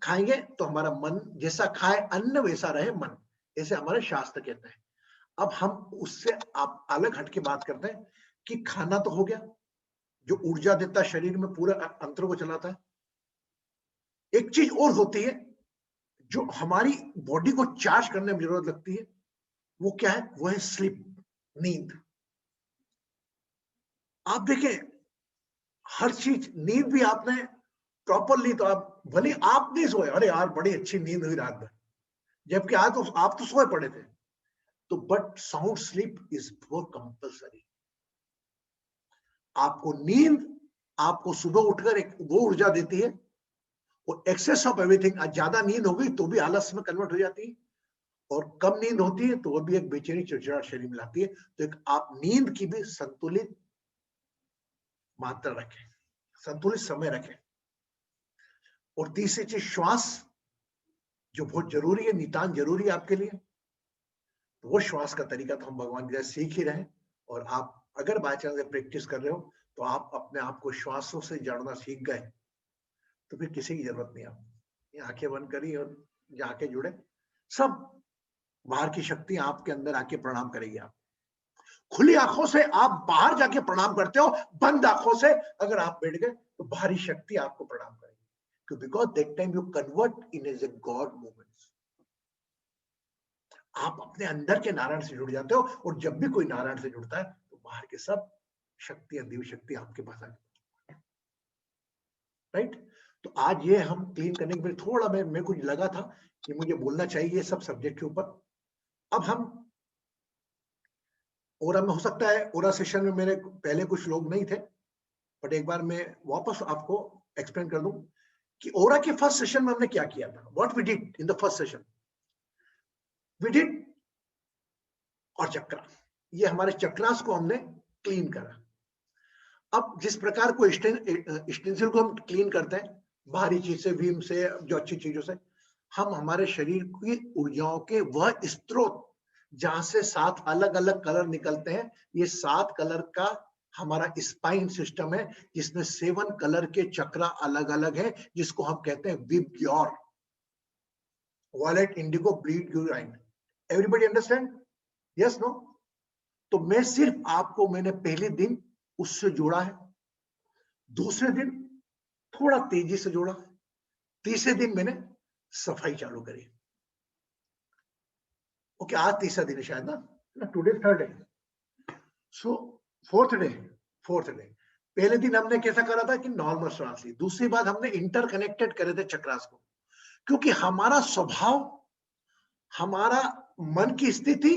खाएंगे तो हमारा मन जैसा खाए अन्न वैसा रहे मन, ऐसे हमारे शास्त्र कहते हैं। अब हम उससे आप अलग हटके बात करते हैं कि खाना तो हो गया, जो ऊर्जा देता है शरीर में, पूरा अंतर को चलाता है। एक चीज और होती है जो हमारी बॉडी को चार्ज करने में जरूरत लगती है, वो क्या है? वो है स्लीप, नींद। आप देखें हर चीज, नींद भी आपने प्रॉपरली, तो आप भले आप नहीं सोए, अरे यार बड़ी अच्छी नींद हुई रात में, जबकि आज तो आप तो सोए पड़े थे, तो but sound sleep is for compulsory. आपको नींद, आपको सुबह उठकर एक वो ऊर्जा देती है, और एक्सेस ऑफ एवरीथिंग, ज्यादा नींद हो गई तो भी आलस में कन्वर्ट हो जाती है, और कम नींद होती है तो वो भी एक बेचैनी, चिड़चिड़ा शरीर में लाती है। तो एक आप नींद की भी संतुलित मात्रा रखें, संतुलित समय रखें। और तीसरी चीज श्वास, जो बहुत जरूरी है, नितांत जरूरी है आपके लिए। तो वो श्वास का तरीका तो हम भगवान की तरह सीख ही रहे, और आप अगर बाय चांस प्रैक्टिस कर रहे हो तो आप अपने आप को श्वासों से जोड़ना सीख गए, तो फिर किसी की जरूरत नहीं। आप ये आंखें बंद करी और जाके जुड़े, सब बाहर की शक्ति आपके अंदर आके प्रणाम करेगी। आप खुली आंखों से आप बाहर जाके प्रणाम करते हो, बंद आंखों से अगर आप बैठ गए तो बाहरी शक्ति आपको प्रणाम करेगी, because that time you convert in as a God movements. आप अपने अंदर के नारायण से जुड़ जाते हो, और जब भी कोई नारायण से जुड़ता है तो बाहर के सब शक्तियां, दिव्य शक्ति आपके पास आ जाती है, राइट। तो आज ये हम क्लीन करने के लिए थोड़ा मैं कुछ लगा था कि मुझे बोलना चाहिए सब सब्जेक्ट के ऊपर। अब हम ओरा में, हो सकता है ओरा सेशन में मेरे पहले कुछ लोग नहीं थे, बट एक बार मैं वापस आपको एक्सप्लेन कर दूं कि ओरा के फर्स्ट सेशन में हमने क्या किया था, what we did in the first session. We did our chakra, ये हमारे चक्रास को हमने क्लीन करा। अब जिस प्रकार को स्टेंसिल को हम क्लीन करते हैं बाहरी चीज से, विम से, जो अच्छी चीजों से, हम हमारे शरीर की ऊर्जाओं के वह स्रोत जहां से 7 अलग अलग कलर निकलते हैं, ये 7 कलर का हमारा स्पाइन सिस्टम है, जिसमें 7 कलर के चक्रा अलग अलग है, जिसको हम कहते हैं VIBGYOR, violet, indigo, bleed, urine. Everybody understand? Yes, no? तो मैं सिर्फ आपको, मैंने पहले दिन उससे जोड़ा है, दूसरे दिन थोड़ा तेजी से जोड़ा, तीसरे दिन मैंने सफाई चालू करी। ओके, आज तीसरा दिन है शायद ना, टुडे थर्ड डे, सो फोर्थ डे। पहले दिन हमने कैसा करा था कि नॉर्मल श्वास ली, दूसरी बात हमने इंटरकनेक्टेड करे थे चक्रास को, क्योंकि हमारा स्वभाव, हमारा मन की स्थिति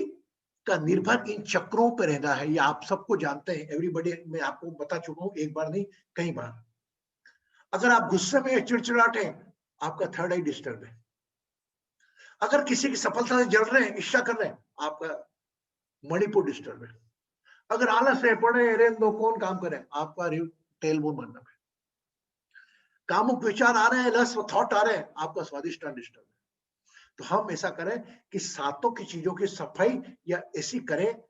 का निर्भर इन चक्रों पर रहना है, ये आप सबको जानते हैं। एवरीबॉडी, मैं आपको बता चुका हूं, एक बार नहीं कई बार। अगर आप गुस्से में, चिड़चिड़ाहट है, आपका थर्ड आई डिस्टर्ब है। अगर किसी की सफलता से जल रहे हैं, ईर्ष्या कर रहे हैं, आपका मणिपुर डिस्टर्ब है। अगर आलस है, पड़े रेन दो, कौन काम करे, आपका टेलबोन मंडप है। कामुक विचार आ रहे हैं, लस थॉट आ रहे हैं, आपका स्वादिष्टान डिस्टर्ब है। तो हम ऐसा करें कि सातों की चीजों की सफाई या ऐसी करें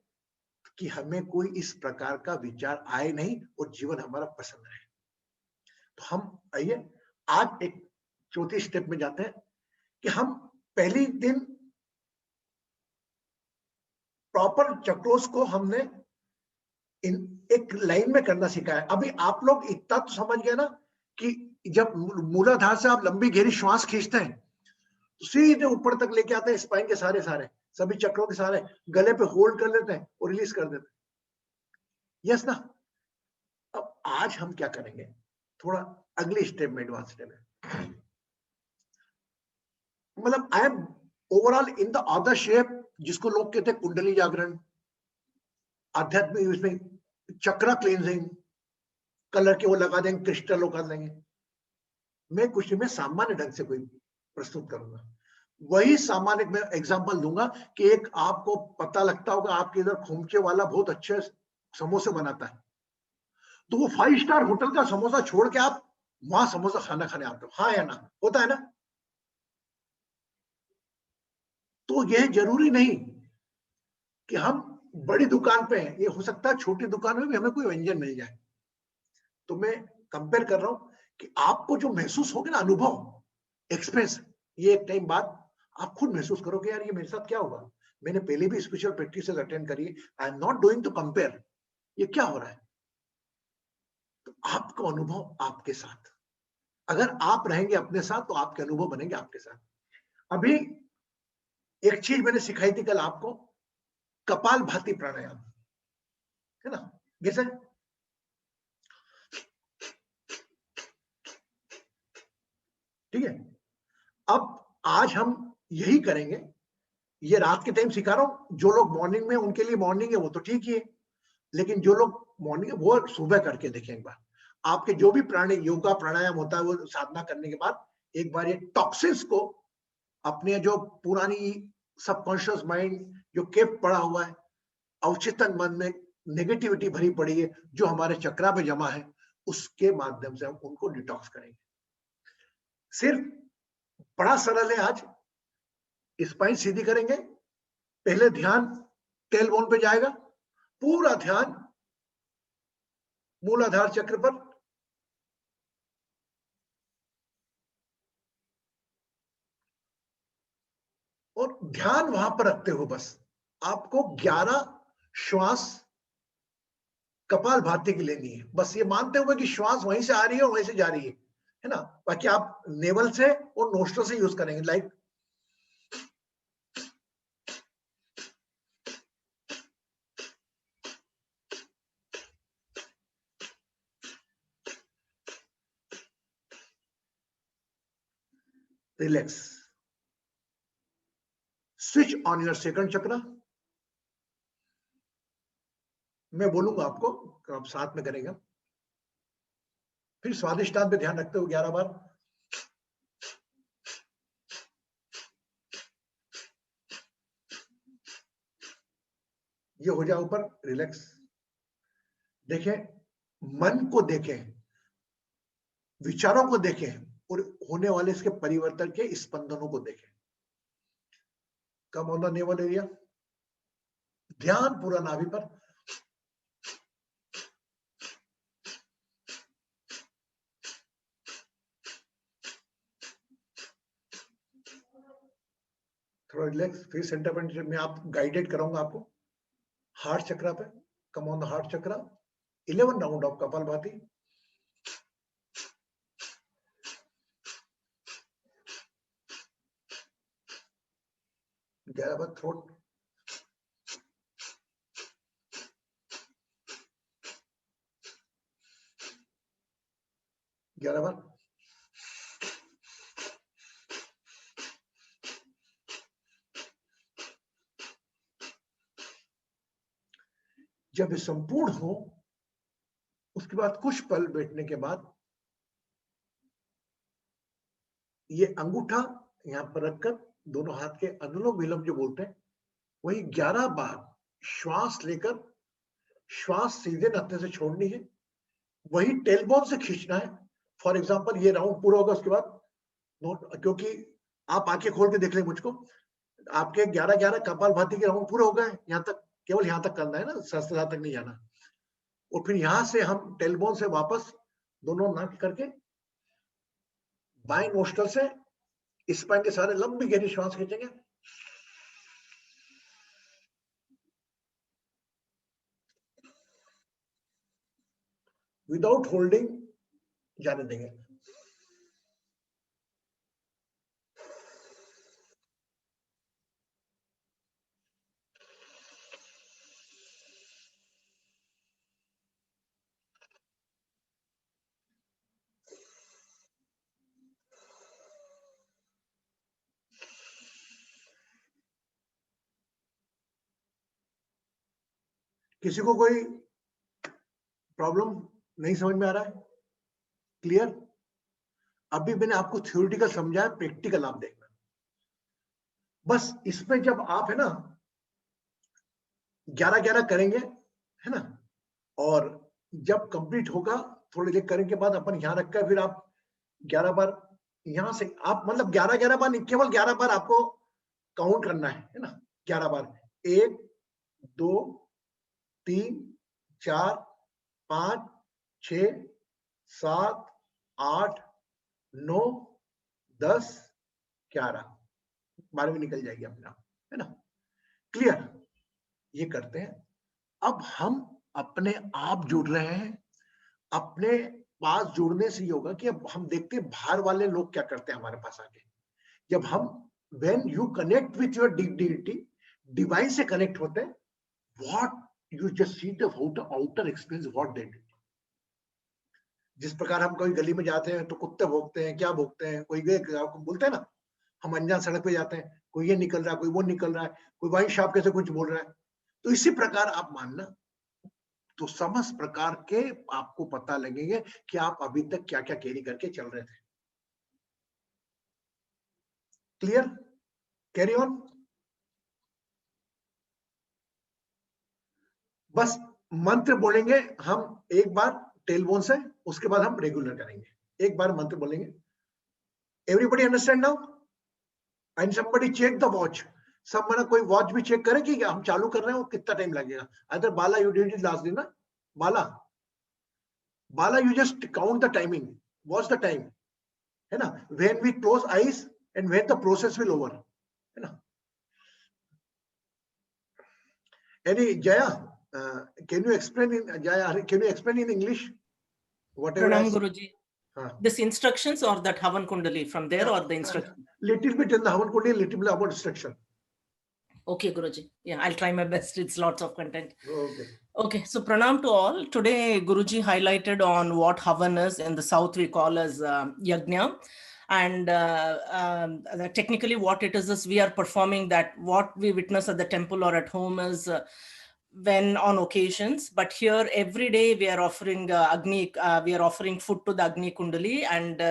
कि हमें कोई इस प्रकार का विचार आए नहीं, और जीवन हमारा पसंद रहे। तो हम आइए आज एक चौथी स्टेप में जाते हैं कि हम पहली दिन प्रॉपर चक्रों को हमने एक लाइन में करना सिखाया। अभी आप लोग इतना तो समझ गए ना कि जब मूलाधार से आप लंबी गहरी श्वास खींचते हैं तो सीधे ऊपर तक लेके आते हैं, स्पाइन के सारे सभी चक्रों के सारे गले पे होल्ड कर लेते हैं और रिलीज कर देते हैं। यस ना। अब आज हम क्या करेंगे, थोड़ा अगली स्टेप में, एडवांस स्टेप है, मतलब I am overall in the other shape, जिसको लोग कहते हैं कुंडली जागरण, आध्यात्मिक, उसमें चक्र क्लींजिंग, कलर के वो लगा देंगे, क्रिस्टल लगा देंगे। मैं कुछ में सामान्य ढंग से कोई प्रस्तुत करूंगा। वही सामान्य मैं एग्जांपल दूंगा कि एक आपको पता लगता होगा आपके इधर खोमचे वाला बहुत अच्छे समोसे बनाता है, तो वो 5 स्टार होटल का समोसा छोड़ के आप वहां समोसा खाना खाने आते हो, हाँ या ना, होता है ना। तो यह जरूरी नहीं कि हम बड़ी दुकान पे हैं, ये हो सकता है छोटी दुकान में भी हमें कोई व्यंजन मिल जाए। तो मैं कंपेयर कर रहा हूं कि आपको जो महसूस होगा ना, अनुभव, एक्सपीरियंस, ये एक टाइम बाद आप खुद महसूस करोगे यार ये मेरे साथ क्या होगा। मैंने पहले भी स्पिरिचुअल प्रैक्टिसेस अटेंड करी है, I am not doing to compare, ये क्या हो रहा है। तो आपका अनुभव आपके साथ, अगर आप रहेंगे अपने साथ तो आपके अनुभव बनेंगे आपके साथ। अभी एक चीज मैंने सिखाई थी कल आपको, कपाल भाती प्राणायाम, है ना, जैसे ठीक है। अब आज हम यही करेंगे, ये रात के टाइम सिखा रहा हूं, जो लोग मॉर्निंग में, उनके लिए मॉर्निंग है वो तो ठीक ही है, लेकिन जो लोग मॉर्निंग है वो सुबह करके देखें एक बार। आपके जो भी योगा प्राणायाम होता है वो साधना करने के बाद एक बार ये टॉक्सिन्स को, अपने जो पुरानी सबकॉन्शियस माइंड जो केप पड़ा हुआ है, अवचेतन मन में नेगेटिविटी भरी पड़ी है जो हमारे चक्रा में जमा है, उसके माध्यम से हम उनको डिटॉक्स करेंगे। सिर्फ बड़ा सरल है, आज स्पाइन सीधी करेंगे, पहले ध्यान टेल बोन पे जाएगा, पूरा ध्यान मूलाधार चक्र पर, और ध्यान वहां पर रखते हो बस आपको 11 श्वास कपाल भाती की लेनी है, बस ये मानते हुए कि श्वास वहीं से आ रही है और वहीं से जा रही है ना। बाकी आप नेवल से और नोस्ट्रल से यूज करेंगे, like relax, switch on your second चक्र। मैं बोलूंगा आपको, आप साथ में करेंगे। फिर स्वादिष्टान पे ध्यान रखते हुए 11 बार, ये हो जाए ऊपर, रिलैक्स। देखें, मन को देखें, विचारों को देखें और होने वाले इसके परिवर्तन के स्पंदनों को देखें। Come on the naval area, ध्यान पूरा नाभि पर, थोड़ा रिलैक्स। फिर सेंटर पॉइंट में आप गाइडेड कराऊंगा आपको हार्ट चक्रा पे, come on the heart chakra, 11 round of kapalbhati. Throat, ग्यारह बार। जब ये संपूर्ण हो उसके बाद कुछ पल बैठने के बाद ये अंगूठा यहां पर रखकर दोनों हाथ के अनुलोम विलोम जो बोलते हैं वही 11 बार श्वास लेकर श्वास सीधे नाते से छोड़नी है, वही टेलबोन से खींचना है। फॉर एग्जांपल ये राउंड पूरा होगा उसके बाद नोट, क्योंकि आप आंखें खोल के देख लें मुझको, आपके 11-11 कपालभाति के राउंड पूरे हो गए, यहाँ तक, केवल यहाँ तक करना है ना, सहस्त्रार तक नहीं जाना। और फिर यहाँ से हम टेलबोन से वापस दोनों नाक करके बाएं नोस्ट्रल से स्पाइन के सहारे लंबी गहरी श्वास खींचेंगे, विदाउट होल्डिंग जाने देंगे। किसी को कोई प्रॉब्लम नहीं समझ में आ रहा है? क्लियर? अभी मैंने आपको थ्योरेटिकल समझाया, प्रैक्टिकल आप देखना। बस इसमें जब आप है ना 11-11 करेंगे, है ना, और जब कंप्लीट होगा थोड़ी देर करने के बाद अपन यहाँ रखकर फिर आप 11 बार यहां से आप मतलब 11-11 बार नहीं, केवल 11 बार आपको काउंट करना है ना, 11 बार, 1 2 3 4 5 6 7 8 9 10 11, 12वीं निकल जाएगी अपने आप, है ना। क्लियर? ये करते हैं। अब हम अपने आप जुड़ रहे हैं। अपने पास जुड़ने से ये होगा कि अब हम देखते हैं बाहर वाले लोग क्या करते हैं हमारे पास आके। जब हम when you connect with your divinity, divine से कनेक्ट होते हैं, what you just see the outer experience what they did. जिस प्रकार हम कोई गली में जाते हैं तो कुत्ते भौंकते हैं, क्या भौंकते हैं, कोई बोलते हैं ना, हम अनजान सड़क पे जाते हैं, कोई ये निकल रहा है, कोई वो निकल रहा है, कोई वाइन शॉप कैसे कुछ बोल रहा है, तो इसी प्रकार आप मानना, तो समस्त प्रकार के आपको पता लगेंगे कि आप अभी तक क्या क्या कैरी करके चल रहे थे। क्लियर? Carry on. बस मंत्र बोलेंगे हम एक बार टेलबोन से, उसके बाद हम रेगुलर करेंगे। एक बार मंत्र बोलेंगे। Everybody understand now? And somebody check the watch. सब मैंने कोई वॉच भी चेक करे कि हम चालू कर रहे हैं, वो कितना टाइम लगेगा। Other Bala you did it last दिन ना, Bala you just count the timing, watch the time, है ना, when we close eyes and when the process will over, है ना। Any Jaya, can you explain in Jaya, can you explain in English whatever? Pranam Guruji. Huh. This instructions or that Havan Kundali from there, or the instruction? Little bit in the Havan Kundali, little bit about instruction. Okay, Guruji. Yeah, I'll try my best. It's lots of content. Okay. Okay, so Pranam to all. Today, Guruji highlighted on what Havan is. In the South, we call as Yajna. And technically what it is we are performing that what we witness at the temple or at home is when on occasions, but here every day we are offering Agni, we are offering food to the Agni Kundali, and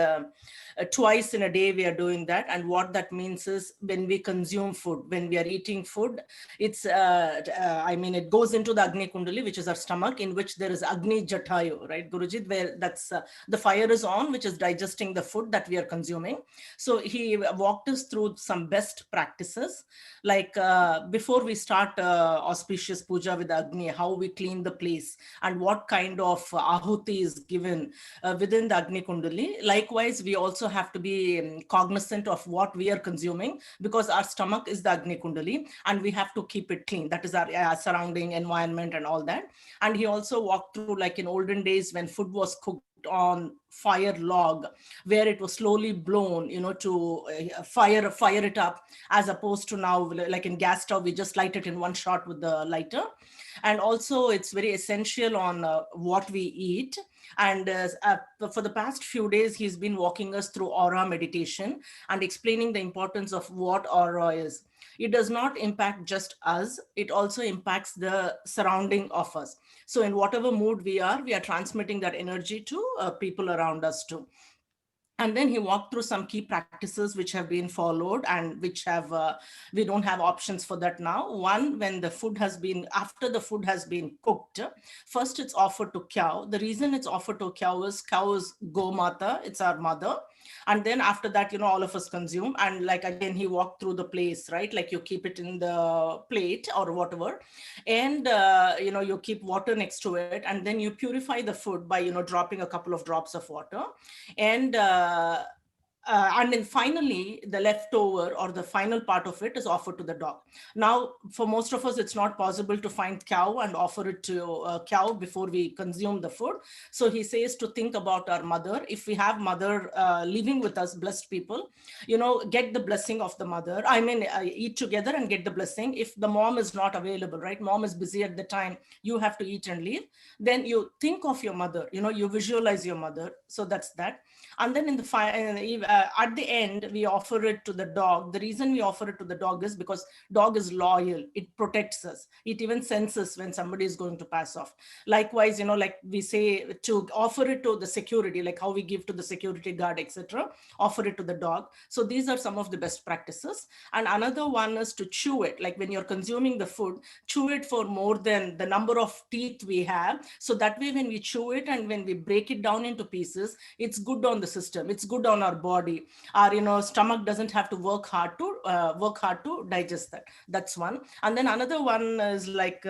twice in a day we are doing that. And what that means is when we consume food, when we are eating food, it's I mean it goes into the Agni Kundali, which is our stomach, in which there is Agni Jatayu, right Guruji, where that's the fire is on, which is digesting the food that we are consuming. So he walked us through some best practices, like before we start auspicious puja with Agni, how we clean the place and what kind of ahuti is given within the Agni Kundali. Likewise, we also have to be cognizant of what we are consuming, because our stomach is the Agni Kundali and we have to keep it clean. That is our surrounding environment and all that. And he also walked through, like in olden days when food was cooked on fire log, where it was slowly blown, you know, to fire it up, as opposed to now, like in gas stove, we just light it in one shot with the lighter. And also it's very essential on what we eat. And for the past few days, he's been walking us through aura meditation and explaining the importance of what aura is. It does not impact just us, it also impacts the surrounding of us. So in whatever mood we are transmitting that energy to people around us too. And then he walked through some key practices which have been followed and which have, we don't have options for that now. One, when the food has been, after the food has been cooked, first it's offered to cow. The reason it's offered to cow is Go Mata, it's our mother. And then after that, you know, all of us consume. And like, again, he walked through the place, right? Like you keep it in the plate or whatever. And, you know, you keep water next to it. And then you purify the food by, you know, dropping a couple of drops of water. And and then finally, the leftover or the final part of it is offered to the dog. Now, for most of us, it's not possible to find cow and offer it to cow before we consume the food. So he says to think about our mother. If we have mother living with us, blessed people, get the blessing of the mother. I mean, eat together and get the blessing. If the mom is not available, right? Mom is busy at the time, you have to eat and leave. Then you think of your mother, you visualize your mother. So that's that. And then at the end, we offer it to the dog. The reason we offer it to the dog is because dog is loyal. It protects us. It even senses when somebody is going to pass off. Likewise, like we say to offer it to the security, like how we give to the security guard, etc. Offer it to the dog. So these are some of the best practices. And another one is to chew it. Like when you're consuming the food, chew it for more than the number of teeth we have. So that way, when we chew it and when we break it down into pieces, it's good on the system. It's good on our body. Our stomach doesn't have to work hard to digest that. That's one. And then another one is like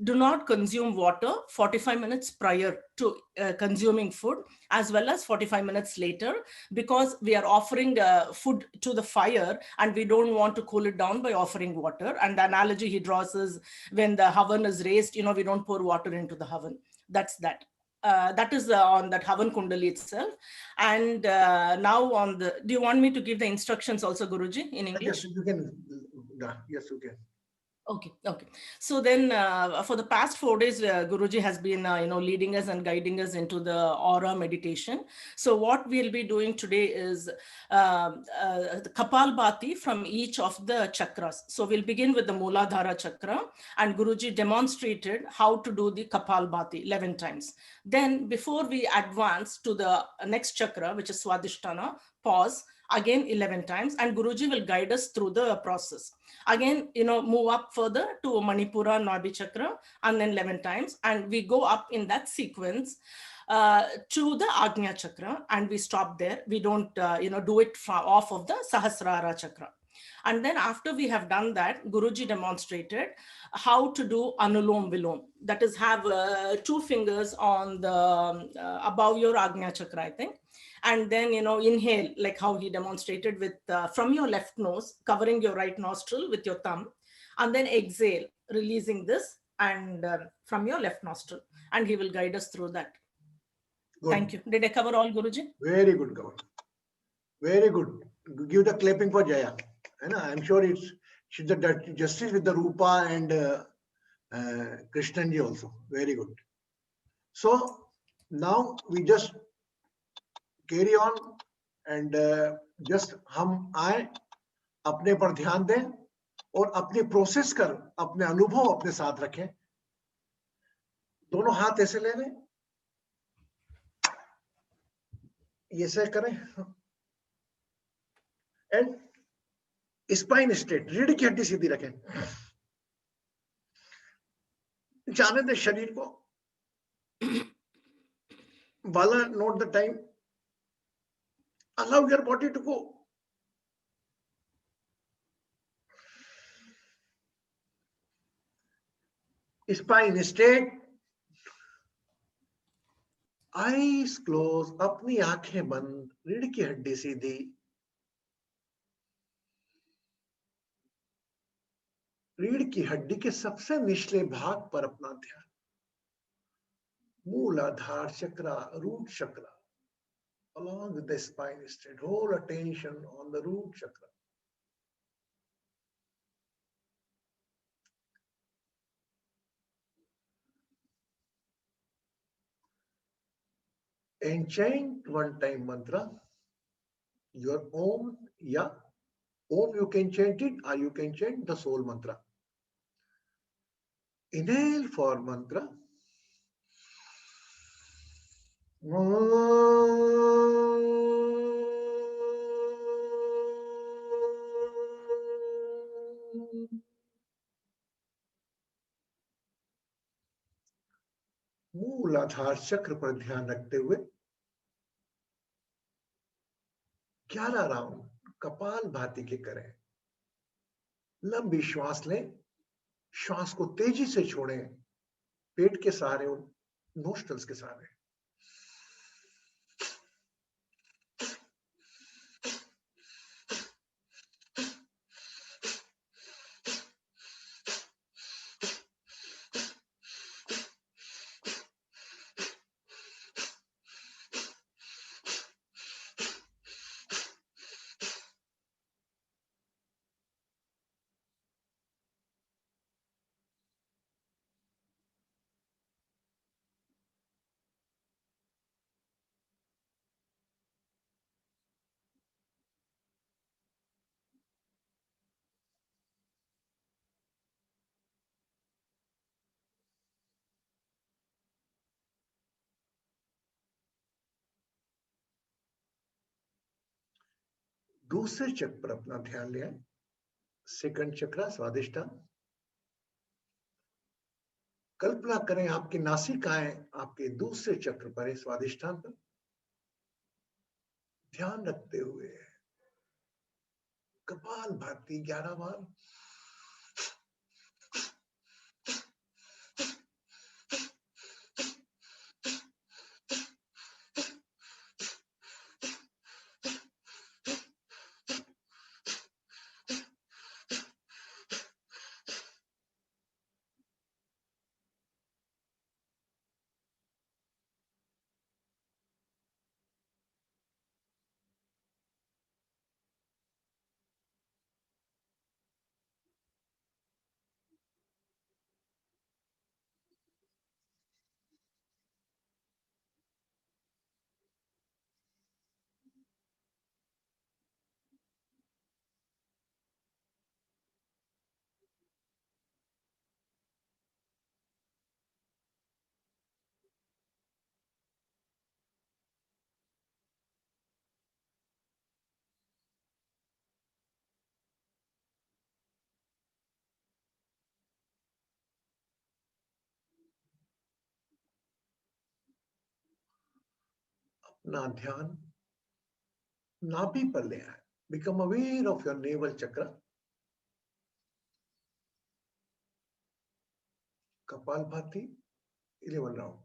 do not consume water 45 minutes prior to consuming food, as well as 45 minutes later, because we are offering food to the fire and we don't want to cool it down by offering water. And the analogy he draws is when the oven is raised, we don't pour water into the oven. That's that. That is on that Havan Kundali itself. And now on the, do you want me to give the instructions also, Guruji, in English? Yes, you can. Yes, you can. Okay. So then for the past 4 days, Guruji has been, leading us and guiding us into the aura meditation. So what we'll be doing today is the Kapalbhati from each of the chakras. So we'll begin with the Mooladhara chakra, and Guruji demonstrated how to do the Kapalbhati 11 times. Then before we advance to the next chakra, which is Swadhisthana, pause again 11 times, and Guruji will guide us through the process. Again, move up further to Manipura Nadhi chakra, and then 11 times, and we go up in that sequence to the Agnya chakra, and we stop there. We don't do it off of the Sahasrara chakra. And then after we have done that, Guruji demonstrated how to do Anulom Vilom. That is, have 2 fingers on the above your Agnya chakra, I think. And then, inhale, like how he demonstrated with from your left nose, covering your right nostril with your thumb. And then exhale, releasing this and from your left nostril. And he will guide us through that. Good. Thank you. Did I cover all, Guruji? Very good, Gaurav. Very good. Give the clapping for Jaya. I'm sure she's the justice with the Rupa and Krishnanji also. Very good. So now we just carry on and just हम आए, अपने पर ध्यान दें और अपने process कर अपने अनुभव अपने साथ रखें. दोनों हाथ ऐसे ले लें, ये से करें, एंड स्पाइन स्ट्रेट, रीढ़ की हड्डी सीधी रखें. जाने दें शरीर को. Bala, note the time. Allow your body to go. Spine straight. Eyes closed. अपनी आंखें बंद. रीढ़ की हड्डी सीधी. रीढ़ की हड्डी के सबसे निचले भाग पर अपना ध्यान. मूलाधार chakra, root chakra, along with the spine straight. Whole attention on the root chakra. And chant one time mantra. Your Om, yeah. Om you can chant it, or you can chant the soul mantra. Inhale for mantra. मूलाधार चक्र पर ध्यान रखते हुए 11 round कपाल भाती के करें. लंबी श्वास लें, श्वास को तेजी से छोड़ें, पेट के सहारे और नोस्ट्रल्स के सहारे. दूसरे चक्र पर अपना ध्यान ले आए। सेकंड चक्र स्वादिष्टान। कल्पना करें आपकी नासिकाएं आपके दूसरे चक्र पर है, स्वादिष्टान पर। ध्यान रखते हुए कपाल भाती 11 बार। अपना ध्यान नाभि पर ले आए। Become aware of your naval चक्र। कपाल भाती 11 राउंड।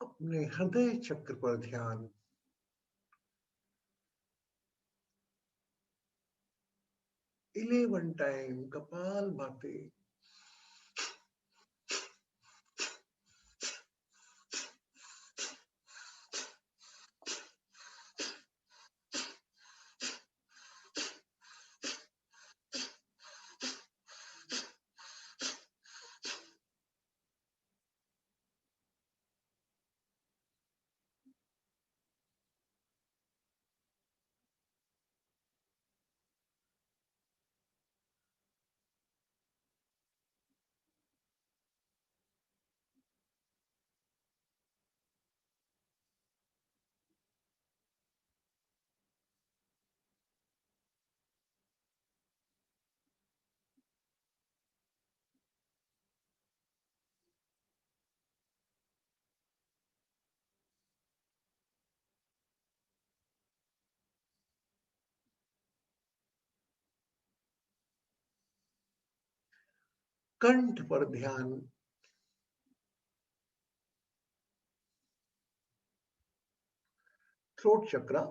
अपने हृदय चक्र पर ध्यान। इलेवन टाइम कपाल भाती। कंठ पर ध्यान। थ्रोट चक्र।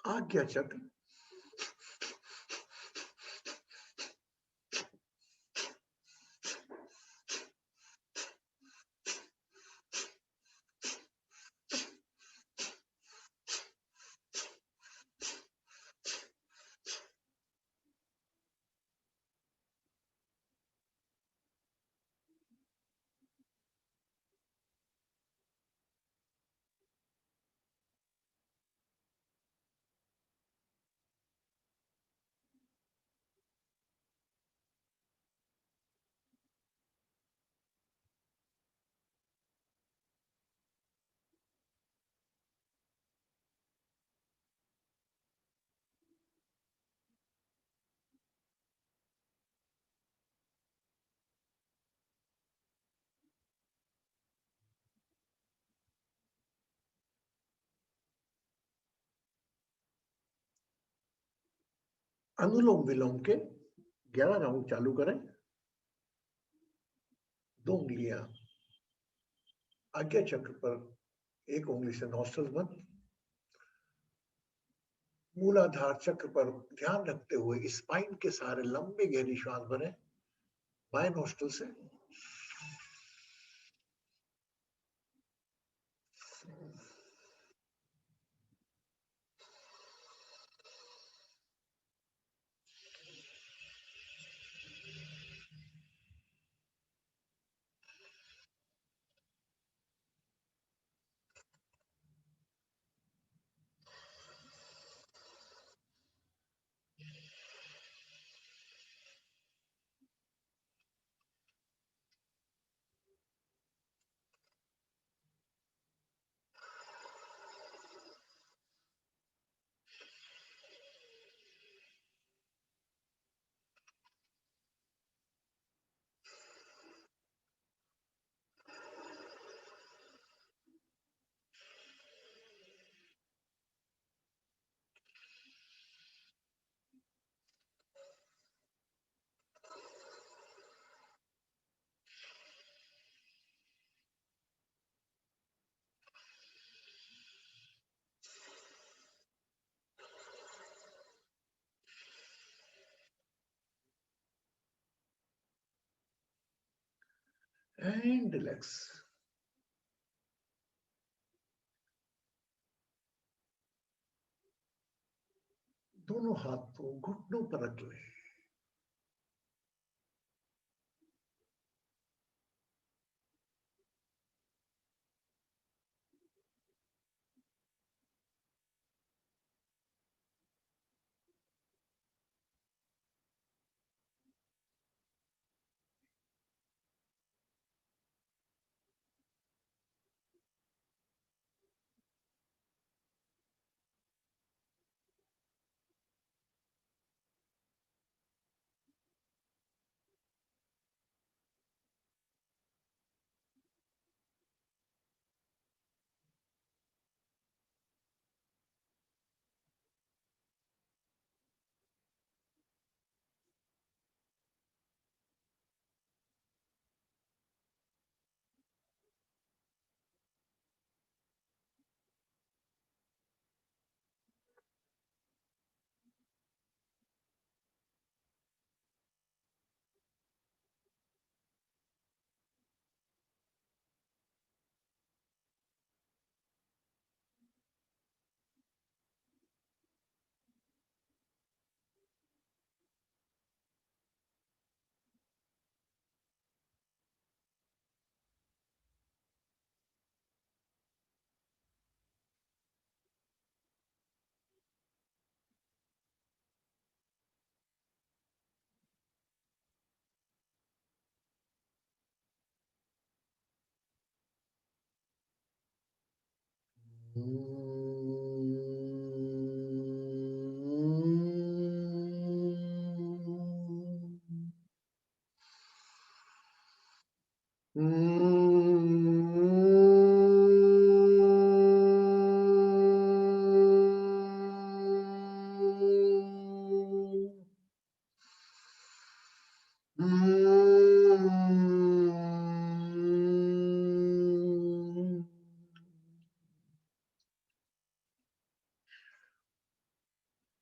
आज्ञा चक्र, अनुलोम विलोम के 11 राउंड चालू करें। 2 उंगलियां आज्ञा चक्र पर, 1 उंगली से नॉस्ट्रल्स बंद, मूलाधार चक्र पर ध्यान रखते हुए स्पाइन के सहारे लंबी गहरी श्वास भरें, बाएं नोस्ट्रल से। And relax. दोनों हाथों घुटनों पर रख लें।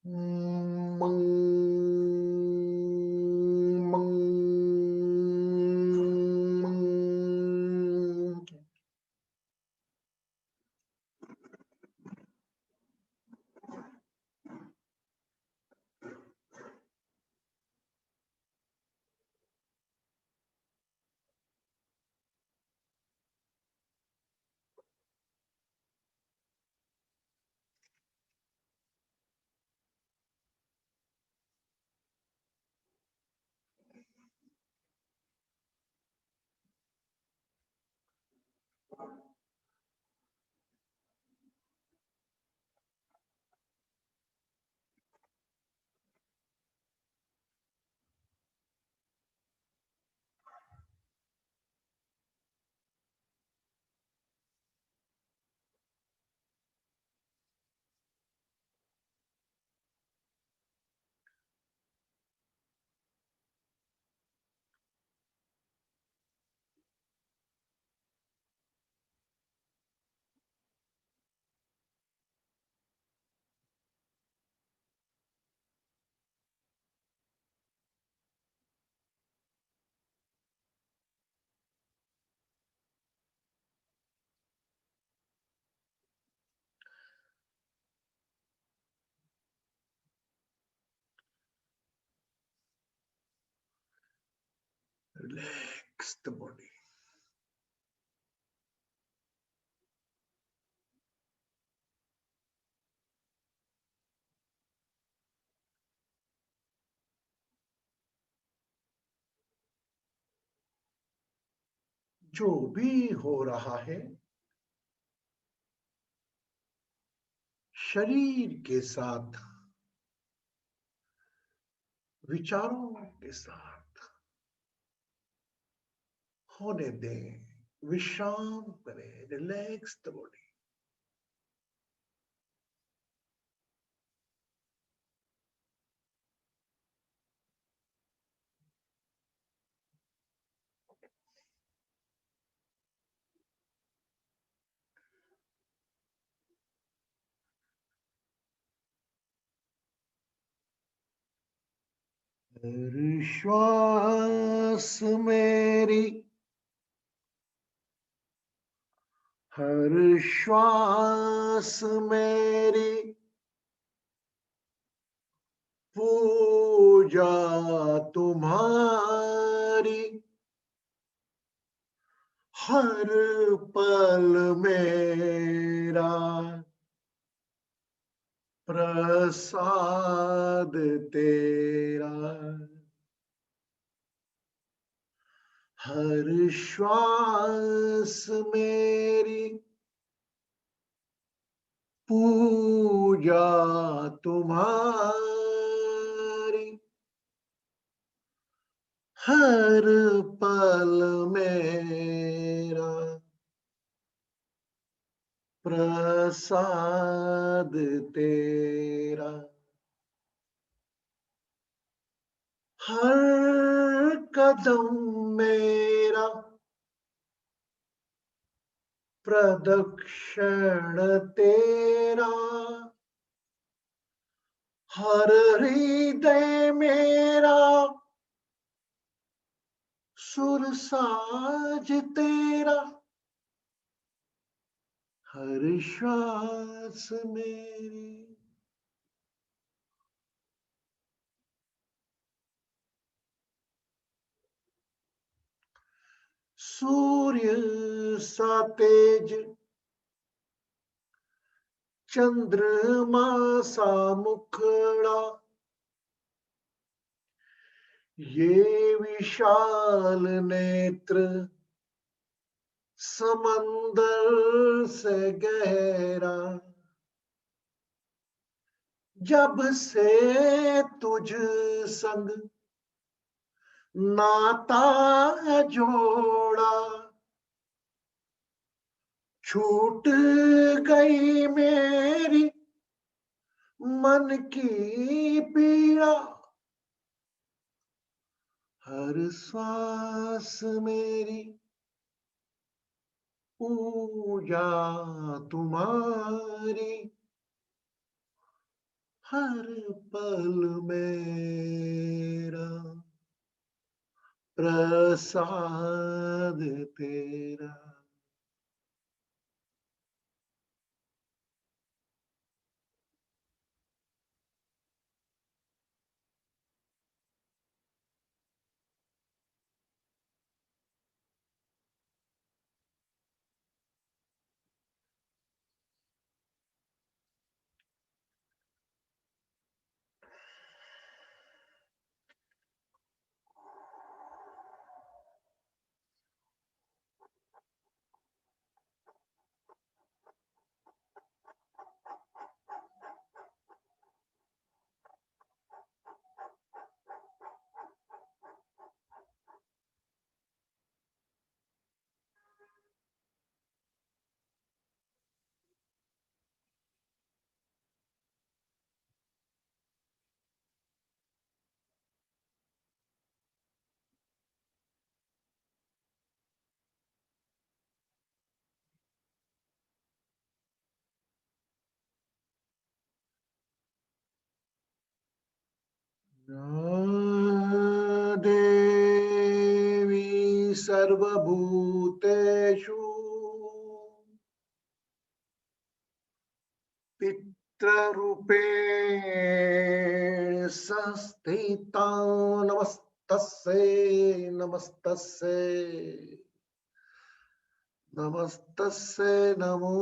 मंग मंग मंग। Relax the body. जो भी हो रहा है शरीर के साथ, विचारों के साथ होने दें, विश्राम करें, रिलैक्स द बॉडी। हर श्वास मेरी, हर श्वास मेरी पूजा तुम्हारी, हर पल मेरा प्रसाद तेरा। हर श्वास मेरी पूजा तुम्हारी, हर पल मेरा प्रसाद तेरा। हर कदम मेरा प्रदक्षिण तेरा, हर हृदय मेरा सुरसाज तेरा। हर श्वास मेरी सूर्य सा तेज, चंद्रमा सा मुखड़ा, ये विशाल नेत्र समंदर से गहरा। जब से तुझ संग नाता जोड़ा, छूट गई मेरी मन की पीड़ा। हर श्वास मेरी पूजा तुम्हारी, हर पल मेरा प्रसाद तेरा। देवी सर्वभूतेषु पितृरूपेण संस्थिता। नमस्तस्यै नमस्तस्यै नमस्तस्यै नमो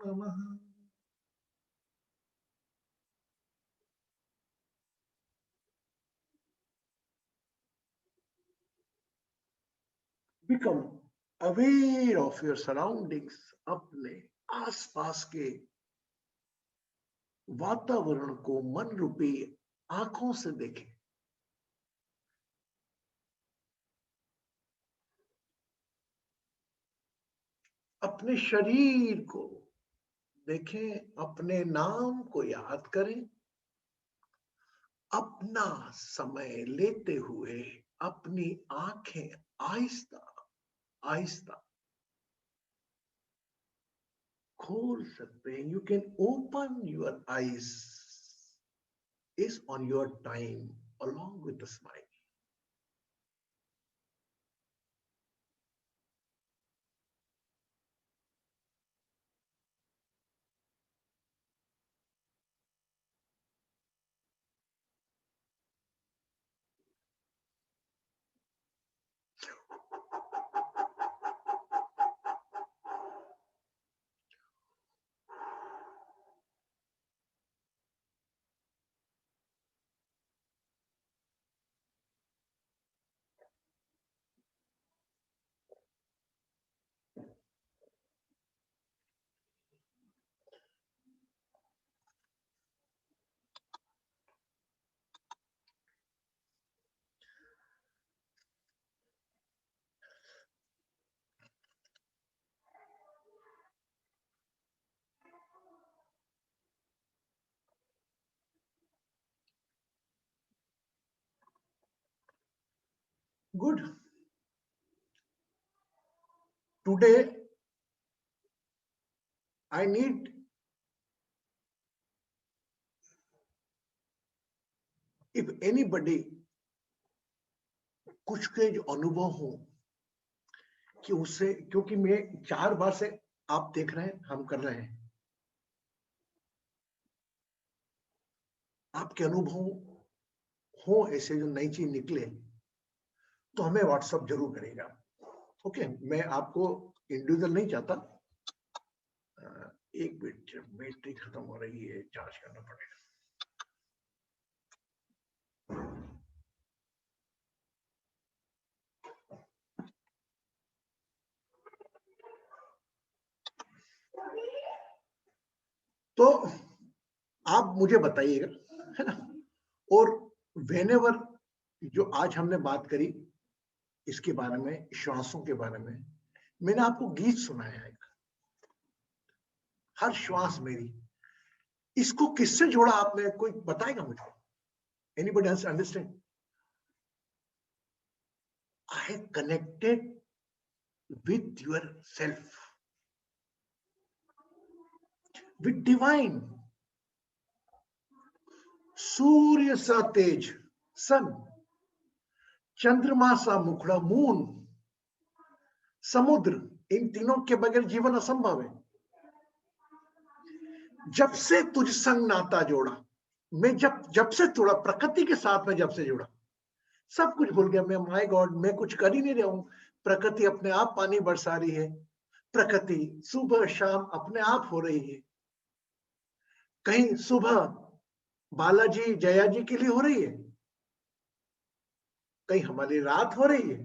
नमः। Become aware of your surroundings. अपने आसपास के वातावरण को मन रूपी आंखों से देखें। अपने शरीर को देखें, अपने नाम को याद करें। अपना समय लेते हुए अपनी आंखें आहिस्ता आहिस्ता खोल सकते हैं। You can open your eyes is on your time along with the smile. Good. Today, I need if anybody कुछ के जो अनुभव हो कि उससे, क्योंकि मैं 4 बार से आप देख रहे हैं, हम कर रहे हैं, आपके अनुभव हो ऐसे जो नई चीज निकले तो हमें व्हाट्सएप जरूर करेगा। ओके, मैं आपको इंडिविजुअल नहीं चाहता। एक मिनट, बैटरी खत्म हो रही है, चार्ज करना पड़ेगा। तो आप मुझे बताइएगा, है ना। और व्हेनेवर जो आज हमने बात करी इसके बारे में, श्वासों के बारे में, मैंने आपको गीत सुनाया है। हर श्वास मेरी, इसको किससे जोड़ा आपने, कोई बताएगा मुझे? Anybody else understand? I connected with your self, with divine. सूर्य सा तेज सन, चंद्रमा सा मुखड़ा मून, समुद्र, इन तीनों के बगैर जीवन असंभव है। जब से तुझ संग नाता जोड़ा, मैं जब से थोड़ा प्रकृति के साथ में जब से जुड़ा, सब कुछ भूल गया मैं। माय गॉड, मैं कुछ कर ही नहीं रहा हूं। प्रकृति अपने आप पानी बरसा रही है, प्रकृति सुबह शाम अपने आप हो रही है। कहीं सुबह बालाजी जया जी के लिए हो रही है, कहीं हमारी रात हो रही है।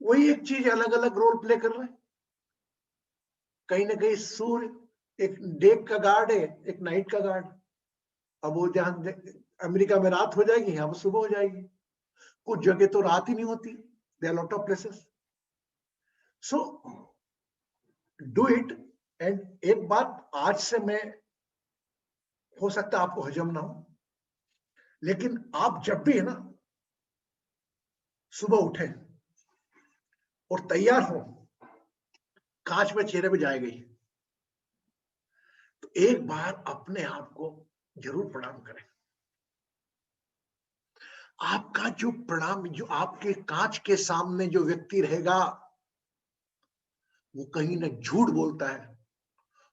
वही एक चीज अलग अलग रोल प्ले कर रहे हैं। कहीं ना कहीं सूर्य एक डे का गार्ड है, एक नाइट का गार्ड। अब वो जहां अमेरिका में रात हो जाएगी, यहां पर सुबह हो जाएगी। कुछ जगह तो रात ही नहीं होती, there are lot of places. So do it. And एक बात आज से मैं, हो सकता है आपको हजम ना हो, लेकिन आप जब भी है ना सुबह उठे और तैयार हो, कांच में चेहरे पे जाएगी, तो एक बार अपने आप को जरूर प्रणाम करें। आपका जो प्रणाम, जो आपके कांच के सामने जो व्यक्ति रहेगा, वो कहीं ना झूठ बोलता है,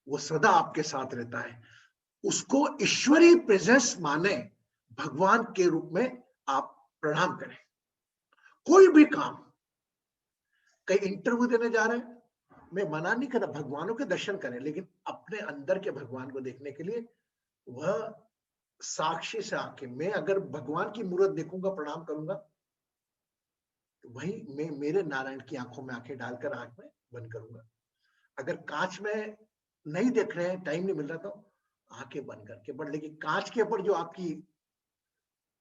वो सदा आपके साथ रहता है। उसको ईश्वरीय प्रेजेंस माने, भगवान के रूप में आप प्रणाम करें। कोई भी काम, कहीं इंटरव्यू देने जा रहे हैं, मैं मना नहीं कर रहा, भगवानों के दर्शन करें, लेकिन अपने अंदर के भगवान को देखने के लिए वह साक्षी से आके, मैं अगर भगवान की मूर्त देखूंगा, प्रणाम करूंगा, तो वही मैं मेरे नारायण की आंखों में आंखें डालकर आंख में बंद करूंगा। अगर कांच में नहीं देख रहे हैं, टाइम नहीं मिल रहा, तो आंखें बंद करके बट, लेकिन कांच के ऊपर जो आपकी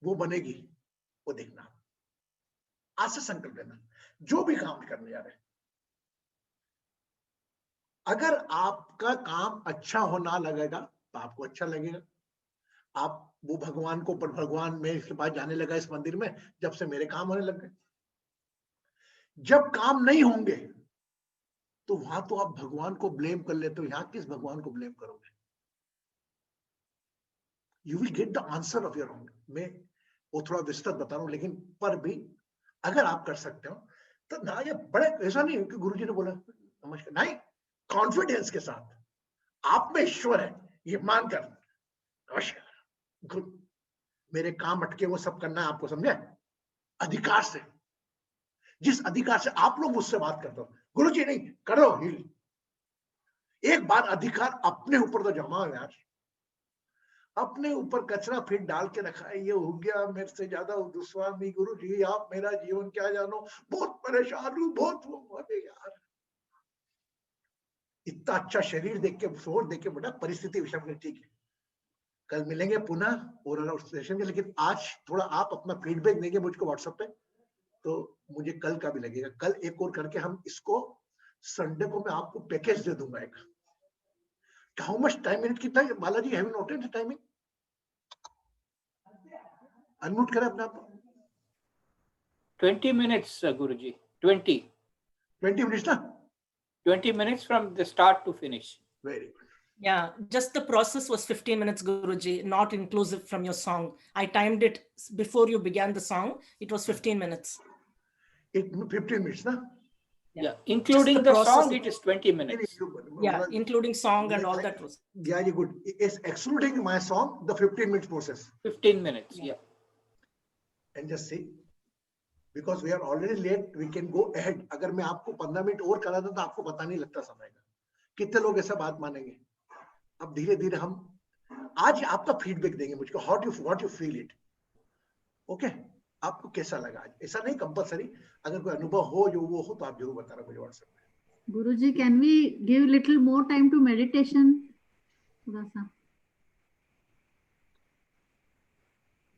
वो बनेगी, वो देखना। आज से संकल्प लेना, जो भी काम करने जा रहे हैं, अगर आपका काम अच्छा होना लगेगा तो आपको अच्छा लगेगा। आप वो भगवान को, पर भगवान मैं इसके पास जाने लगा इस मंदिर में जब से मेरे काम होने लग गए। जब काम नहीं होंगे तो वहां तो आप भगवान को ब्लेम कर लेते हो, यहां किस भगवान को ब्लेम करोगे? You will get the answer of your own. मैं वो थोड़ा विस्तृत बता रहा हूं, लेकिन पर भी अगर आप कर सकते हो तो ना, ये बड़े ऐसा नहीं कि गुरुजी ने बोला नमस्कार, नहीं, कॉन्फिडेंस के साथ आप में ईश्वर है ये मानकर, नमस्कार गुड, मेरे काम अटके वो सब करना है आपको, समझे? अधिकार से, जिस अधिकार से आप लोग मुझसे बात करते हो, गुरुजी नहीं करो हिल, एक बार अधिकार अपने ऊपर तो जमा हो यार। अपने ऊपर कचरा फिर डाल के रखा है, ये हो गया मेरे से ज्यादा दुस्वामी, गुरु जी आप मेरा जीवन क्या जानो, बहुत परेशान हूं, बहुत वो। अरे यार, इतना अच्छा शरीर देख के, शोर देख के बेटा परिस्थिति विषम में, ठीक है कल मिलेंगे पुनः और सेशन के, लेकिन आज थोड़ा आप अपना फीडबैक देंगे मुझको व्हाट्सएप पे, तो मुझे कल का भी लगेगा। कल एक और करके हम इसको संडे को मैं आपको पैकेज दे दूंगा एक। हाउ मच टाइम मिनट कितना है Balaji, have you noted the timing? Unmute करें अपने आप। 20 minutes, Guruji. 20 minutes ना? 20 minutes from the start to finish. Very good. Yeah, just the process was 15 minutes, Guruji, not inclusive from your song. I timed it before you began the song. It was 15 minutes. 15 minutes, na? Yeah, including the song, it is 20 minutes. Yeah, including song and all that was. Yeah, good. It's excluding my song, the 15 minutes process. 15 minutes, yeah. And just see, because we are already late, we can go ahead. अगर मैं आपको 15 minute और करा दूं तो आपको पता नहीं लगता समय का। कितने लोग ऐसा बात मानेंगे? अब धीरे धीरे हम आज आपका फीडबैक देंगे मुझको, what you feel it. Okay, आपको कैसा लगा आज? ऐसा नहीं कंपलसरी, अगर कोई अनुभव हो जो वो हो तो आप जरूर बताना मुझे व्हाट्सएप पे। गुरुजी, can we give little more time to meditation? थोड़ा सा।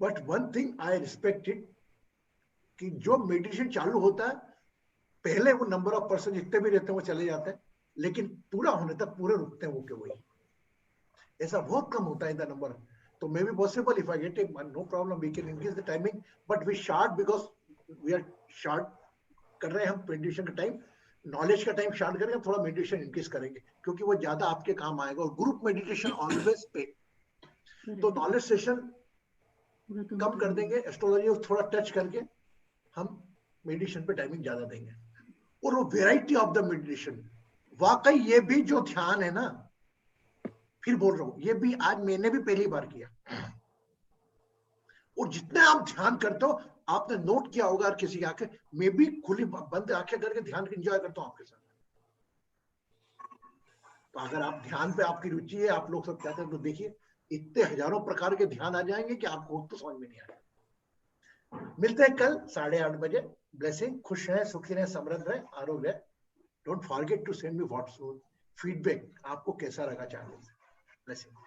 But one thing I respect it, कि जो मेडिटेशन चालू होता है, पहले वो नंबर ऑफ पर्सन जितने भी रहते हैं वो चले जाते हैं, लेकिन पूरा होने तक पूरे रुकते हैं वो के वही। ऐसा बहुत कम होता है द नंबर। तो may be possible if I get it, no problem, we can increase the timing, but we short because we are short कर रहे हैं हम मेडिटेशन का टाइम, नॉलेज का टाइम शार्ट करेंगे, थोड़ा मेडिटेशन इंक्रीज करेंगे क्योंकि वो ज्यादा आपके काम आएगा। और ग्रुप मेडिटेशन ऑलवेज पे, तो नॉलेज सेशन कम कर देंगे, एस्ट्रोलॉजी को थोड़ा टच करके हम मेडिटेशन पे टाइमिंग ज्यादा देंगे। और वो वेराइटी ऑफ द मेडिटेशन, वाकई ये भी जो ध्यान है ना, फिर बोल रहा हूं, ये भी आज मैंने भी पहली बार किया। और जितने आप ध्यान करते हो, आपने नोट किया होगा, और किसी की आंखें, मैं भी खुली बंद आंखें करके ध्यान एंजॉय करता हूं आपके साथ। तो अगर आप ध्यान पे आपकी रुचि है, आप लोग सब चाहते हैं, तो देखिए इतने हजारों प्रकार के ध्यान आ जाएंगे कि आपको तो समझ में नहीं आएगा। मिलते हैं कल 8:30 बजे। ब्लेसिंग, खुश रहे, सुखी रहे, समृद्ध रहे, आरोग्य रहे। Don't forget to send me WhatsApp feedback, आपको कैसा लगा चैनल। ब्लेसिंग।